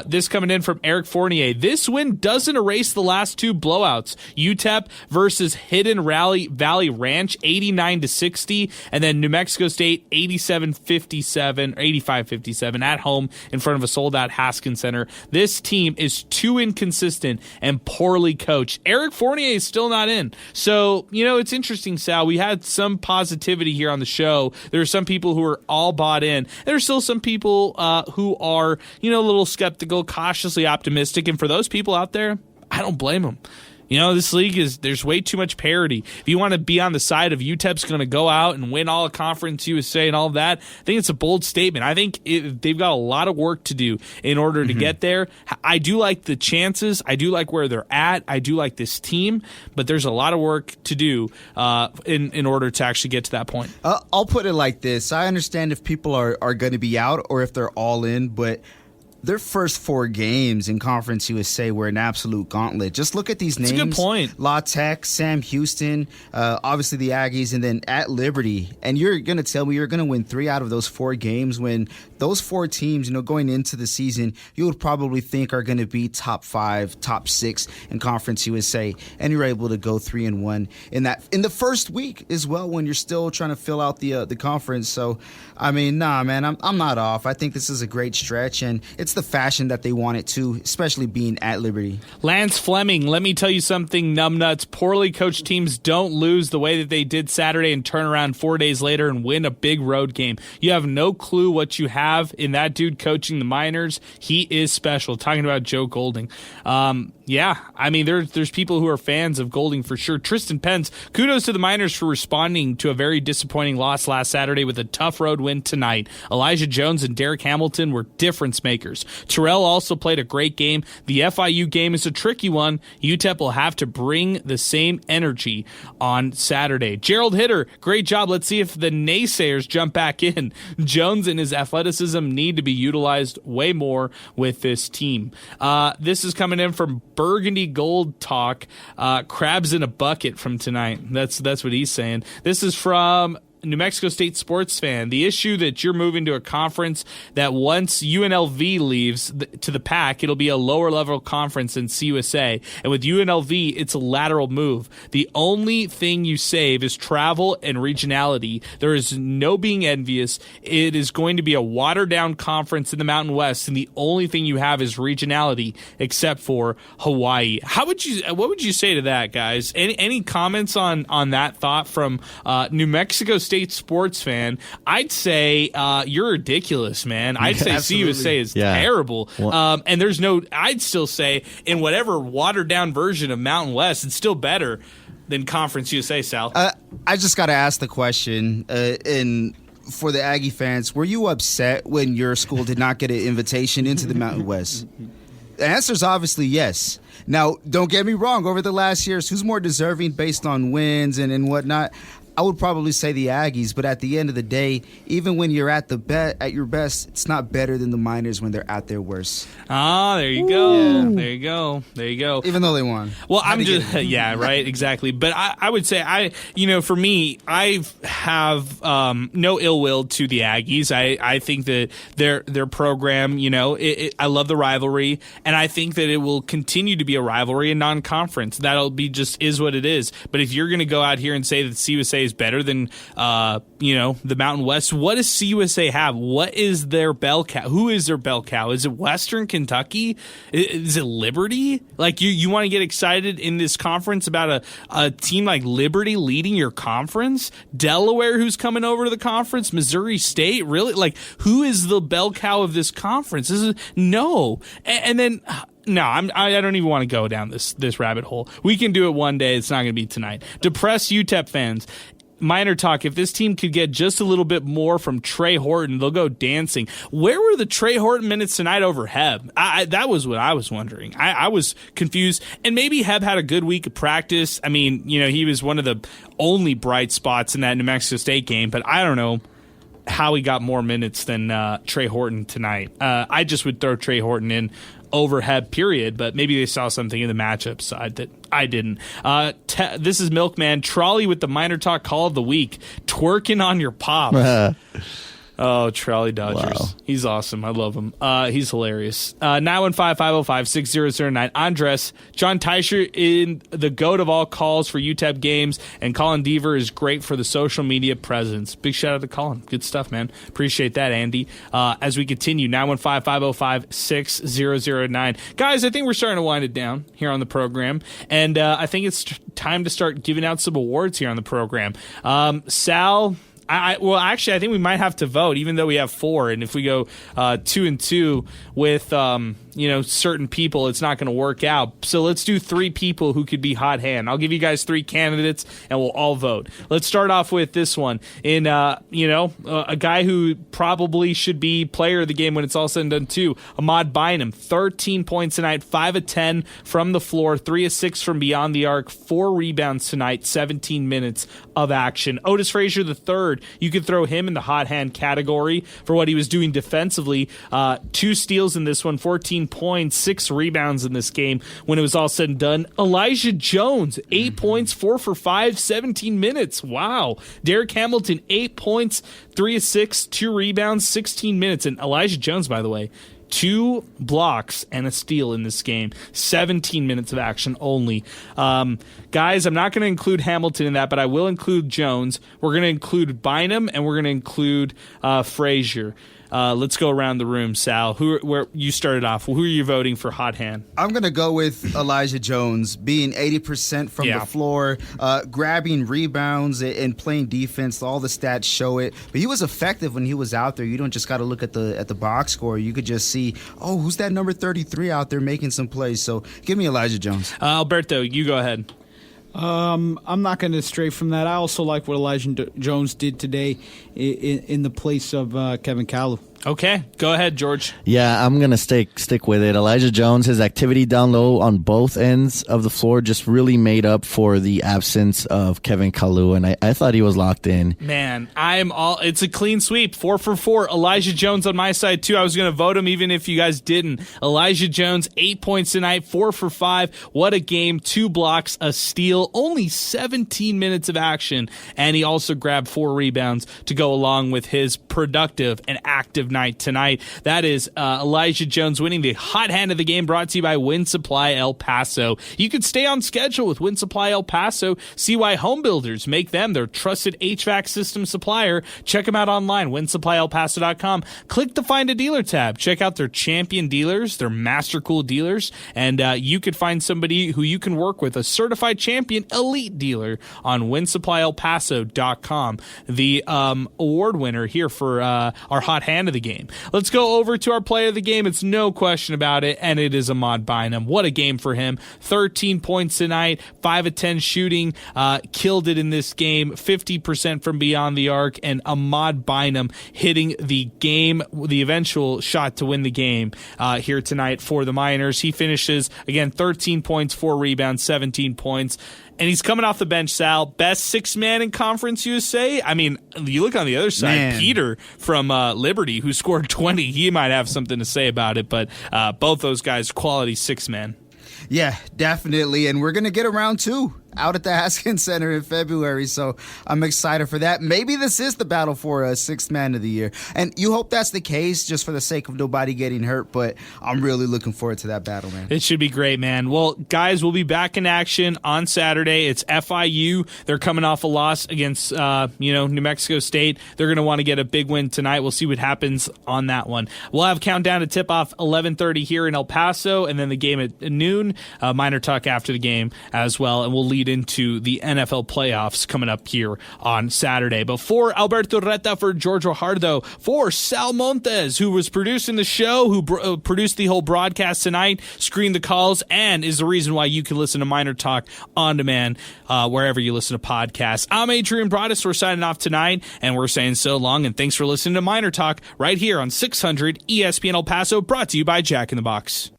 This coming in from Eric Fournier. This win doesn't erase the last two blowouts. UTEP versus Hidden Valley Ranch, 89-60, and then New Mexico State, 85-57 at home in front of a sold-out Haskins Center. This team is too inconsistent and poorly coached. Eric Fournier is still not in. So, it's interesting, Sal. We had some positivity here on the show. There are some people who are all bought in. There are still some people who are, a little skeptical, cautiously optimistic, and for those people out there, I don't blame them. This league there's way too much parity. If you want to be on the side of UTEP's going to go out and win all of Conference USA and all of that, I think it's a bold statement. I think they've got a lot of work to do in order to get there. I do like the chances. I do like where they're at. I do like this team, but there's a lot of work to do in order to actually get to that point. I'll put it like this. I understand if people are going to be out or if they're all in, but their first 4 games in Conference USA were an absolute gauntlet. Just look at these names. That's a good point. La Tech, Sam Houston, obviously the Aggies, and then at Liberty. And you're going to tell me you're going to win 3 out of those 4 games when those 4 teams, going into the season, you would probably think are going to be top 5, top 6 in Conference USA. And you're able to go 3-1 in the first week as well when you're still trying to fill out the conference. So, I mean, nah, man, I'm not off. I think this is a great stretch, and it's the fashion that they want it to, especially being at Liberty. Lance Fleming, let me tell you something, numbnuts. Poorly coached teams don't lose the way that they did Saturday and turn around 4 days later and win a big road game. You have no clue what you have in that dude coaching the Miners. He is special. Talking about Joe Golding. Yeah, I mean, there's people who are fans of Golding for sure. Tristan Pence, kudos to the Miners for responding to a very disappointing loss last Saturday with a tough road win tonight. Elijah Jones and Derek Hamilton were difference makers. Terrell also played a great game. The FIU game is a tricky one. UTEP will have to bring the same energy on Saturday. Gerald Hitter, great job. Let's see if the naysayers jump back in. Jones and his athleticism need to be utilized way more with this team. This is coming in from Burgundy Gold Talk, crabs in a bucket from tonight. That's what he's saying. This is from New Mexico State sports fan. The issue that you're moving to a conference that once UNLV leaves to the PAC, it'll be a lower level conference than CUSA. And with UNLV, it's a lateral move. The only thing you save is travel and regionality. There is no being envious. It is going to be a watered down conference in the Mountain West, and the only thing you have is regionality, except for Hawaii. What would you say to that, guys? Any comments on that thought from New Mexico State sports fan? I'd say you're ridiculous, man. I'd say CUSA is terrible. And there's I'd still say in whatever watered down version of Mountain West, it's still better than Conference USA, Sal. I just got to ask the question, for the Aggie fans, were you upset when your school did not get an invitation into the Mountain West? The answer is obviously yes. Now, don't get me wrong. Over the last years, who's more deserving based on wins and whatnot? I would probably say the Aggies, but at the end of the day, even when you're at your best, it's not better than the Miners when they're at their worst. Ah, there you go. Yeah. There you go. There you go. Even though they won. Well, I'm just yeah, right, exactly. But I would say for me, I have no ill will to the Aggies. I think that their program, I love the rivalry, and I think that it will continue to be a rivalry in non-conference. That'll be just is what it is. But if you're going to go out here and say that CUSA is better than the Mountain West, what does CUSA have? What is their bell cow? Who is their bell cow? Is it Western Kentucky? Is it Liberty? Like you want to get excited in this conference about a team like Liberty leading your conference? Delaware, who's coming over to the conference? Missouri State? Really? Like, who is the bell cow of this conference? No. And then no, I don't even want to go down this rabbit hole. We can do it one day. It's not going to be tonight. Depressed UTEP fans. MinerTalk, if this team could get just a little bit more from Trey Horton, they'll go dancing. Where were the Trey Horton minutes tonight over Heb? That was what I was wondering. I was confused. And maybe Heb had a good week of practice. I mean, he was one of the only bright spots in that New Mexico State game, but I don't know how he got more minutes than Trey Horton tonight. I just would throw Trey Horton in over Heb, period, but maybe they saw something in the matchup side that I didn't. This is Milkman. Trolley with the MinerTalk call of the week. Twerking on your pops. Oh, Trolley Dodgers. Wow. He's awesome. I love him. He's hilarious. 915-505-6009. Andres, John Teicher in the GOAT of all calls for UTEP games, and Colin Deaver is great for the social media presence. Big shout out to Colin. Good stuff, man. Appreciate that, Andy. As we continue, 915-505-6009. Guys, I think we're starting to wind it down here on the program, and I think it's time to start giving out some awards here on the program. Sal... I think we might have to vote, even though we have 4. And if we go 2-2 with certain people, it's not going to work out. So let's do 3 people who could be hot hand. I'll give you guys 3 candidates, and we'll all vote. Let's start off with this one. In a guy who probably should be player of the game when it's all said and done too. Ahmad Bynum, 13 points tonight, 5 of 10 from the floor, 3 of 6 from beyond the arc, 4 rebounds tonight, 17 minutes of action. Otis Frazier III. You could throw him in the hot hand category for what he was doing defensively. 2 steals in this one, 14 points, 6 rebounds in this game when it was all said and done. Elijah Jones, 8 points, 4 for 5, 17 minutes. Wow. Derek Hamilton, 8 points, 3 of 6, 2 rebounds, 16 minutes. And Elijah Jones, by the way, 2 blocks and a steal in this game. 17 minutes of action only. Guys, I'm not going to include Hamilton in that, but I will include Jones. We're going to include Bynum, and we're going to include Frazier. Let's go around the room, Sal. Where you started off? Who are you voting for hot hand? I'm going to go with Elijah Jones, being 80% from the floor, grabbing rebounds and playing defense. All the stats show it. But he was effective when he was out there. You don't just got to look at the box score. You could just see, who's that number 33 out there making some plays? So give me Elijah Jones. Alberto, you go ahead. I'm not going to stray from that. I also like what Elijah Jones did today in the place of Kevin Kalu. Okay, go ahead, George. Yeah, I'm going to stick with it. Elijah Jones, his activity down low on both ends of the floor just really made up for the absence of Kevin Kalu, and I thought he was locked in. Man, it's a clean sweep. 4 for 4. Elijah Jones on my side, too. I was going to vote him even if you guys didn't. Elijah Jones, 8 points tonight, 4 for 5. What a game. 2 blocks, a steal, only 17 minutes of action, and he also grabbed 4 rebounds to go along with his productive and active night tonight. That is Elijah Jones winning the hot hand of the game, brought to you by Wind Supply El Paso. You can stay on schedule with Wind Supply El Paso. See why home builders make them their trusted HVAC system supplier. Check them out online, windsupplyelpaso.com. Click the Find a Dealer tab. Check out their champion dealers, their Master Cool dealers, and you could find somebody who you can work with, a certified champion elite dealer on windsupplyelpaso.com. The award winner here for our hot hand of the game. Let's go over to our player of the game. It's no question about it, and it is Ahmad Bynum. What a game for him. 13 points tonight, 5 of 10 shooting, killed it in this game, 50% from beyond the arc, and Ahmad Bynum hitting the eventual shot to win the game here tonight for the Miners. He finishes, again, 13 points, 4 rebounds, 17 points. And he's coming off the bench, Sal. Best sixth man in Conference USA. I mean, you look on the other side, man. Peter from Liberty, who scored 20. He might have something to say about it, but both those guys, quality sixth man. Yeah, definitely. And we're going to get around two out at the Haskins Center in February, so I'm excited for that. Maybe this is the battle for a sixth man of the year, and you hope that's the case just for the sake of nobody getting hurt, but I'm really looking forward to that battle, man. It should be great, man. Well, guys, we'll be back in action on Saturday. It's FIU. They're coming off a loss against New Mexico State. They're going to want to get a big win tonight. We'll see what happens on that one. We'll have countdown to tip-off 11:30 here in El Paso, and then the game at noon, MinerTalk after the game as well, and we'll lead into the NFL playoffs coming up here on Saturday. But for Alberto Reta, for George Rojardo, for Sal Montes, who was producing the show, who produced the whole broadcast tonight, screened the calls, and is the reason why you can listen to MinerTalk on demand wherever you listen to podcasts. I'm Adrian Broadus. We're signing off tonight, and we're saying so long, and thanks for listening to MinerTalk right here on 600 ESPN El Paso, brought to you by Jack in the Box.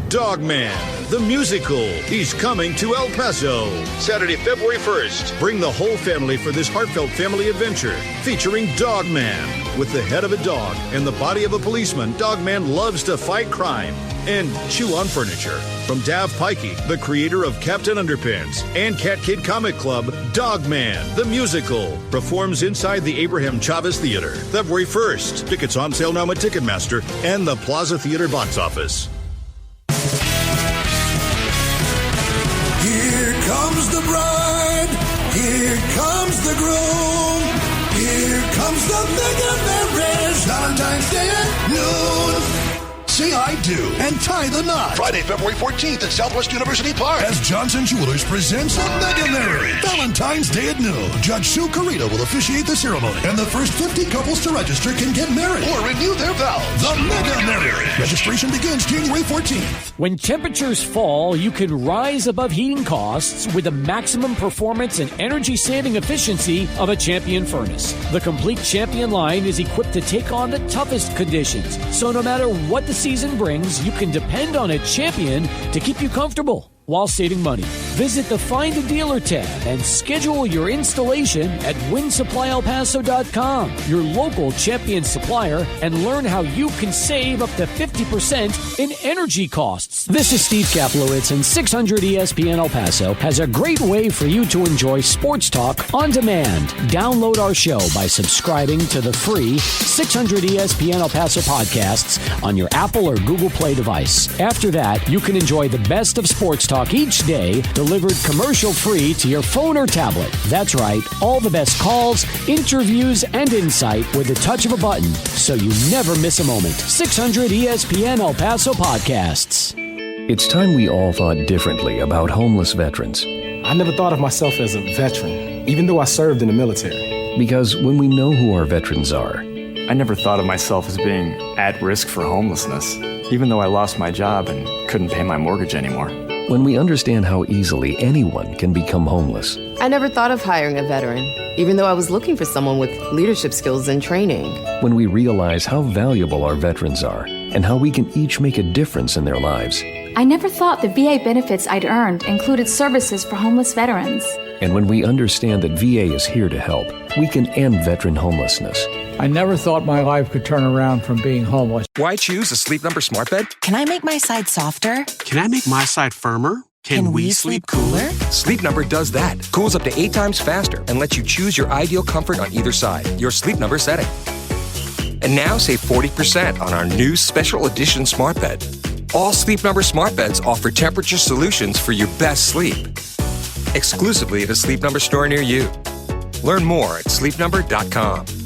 Dogman, the musical. He's coming to El Paso Saturday, February 1st. Bring the whole family for this heartfelt family adventure featuring Dogman. With the head of a dog and the body of a policeman, Dogman loves to fight crime and chew on furniture. From Dav Pikey, the creator of Captain Underpants and Cat Kid Comic Club, Dogman, the musical, performs inside the Abraham Chavez Theater February 1st. Tickets on sale now at Ticketmaster and the Plaza Theater box office. Here comes the bride, here comes the groom, here comes the mega marriage, Valentine's Day at noon. Say I do and tie the knot. Friday, February 14th at Southwest University Park as Johnson Jewelers presents a mega marriage. Valentine's Day at noon. Judge Sue Carrito will officiate the ceremony, and the first 50 couples to register can get married or renew their vows. The mega marriage. Registration begins January 14th. When temperatures fall, you can rise above heating costs with the maximum performance and energy-saving efficiency of a Champion furnace. The complete Champion line is equipped to take on the toughest conditions, so no matter what the season brings, you can depend on a Champion to keep you comfortable while saving money. Visit the Find a Dealer tab and schedule your installation at WinSupplyElPaso.com, your local Champion supplier, and learn how you can save up to 50% in energy costs. This is Steve Kaplowitz, and 600 ESPN El Paso has a great way for you to enjoy sports talk on demand. Download our show by subscribing to the free 600 ESPN El Paso podcasts on your Apple or Google Play device. After that, you can enjoy the best of sports talk each day, delivered commercial-free to your phone or tablet. That's right, all the best calls, interviews, and insight with the touch of a button, so you never miss a moment. 600 ESPN El Paso podcasts. It's time we all thought differently about homeless veterans. I never thought of myself as a veteran, even though I served in the military. Because when we know who our veterans are, I never thought of myself as being at risk for homelessness, even though I lost my job and couldn't pay my mortgage anymore. When we understand how easily anyone can become homeless. I never thought of hiring a veteran, even though I was looking for someone with leadership skills and training. When we realize how valuable our veterans are and how we can each make a difference in their lives. I never thought the VA benefits I'd earned included services for homeless veterans. And when we understand that VA is here to help, we can end veteran homelessness. I never thought my life could turn around from being homeless. Why choose a Sleep Number smart bed? Can I make my side softer? Can I make my side firmer? Can we sleep cooler? Sleep Number does that. Cools up to 8 times faster and lets you choose your ideal comfort on either side. Your Sleep Number setting. And now save 40% on our new special edition smart bed. All Sleep Number smart beds offer temperature solutions for your best sleep. Exclusively at a Sleep Number store near you. Learn more at sleepnumber.com.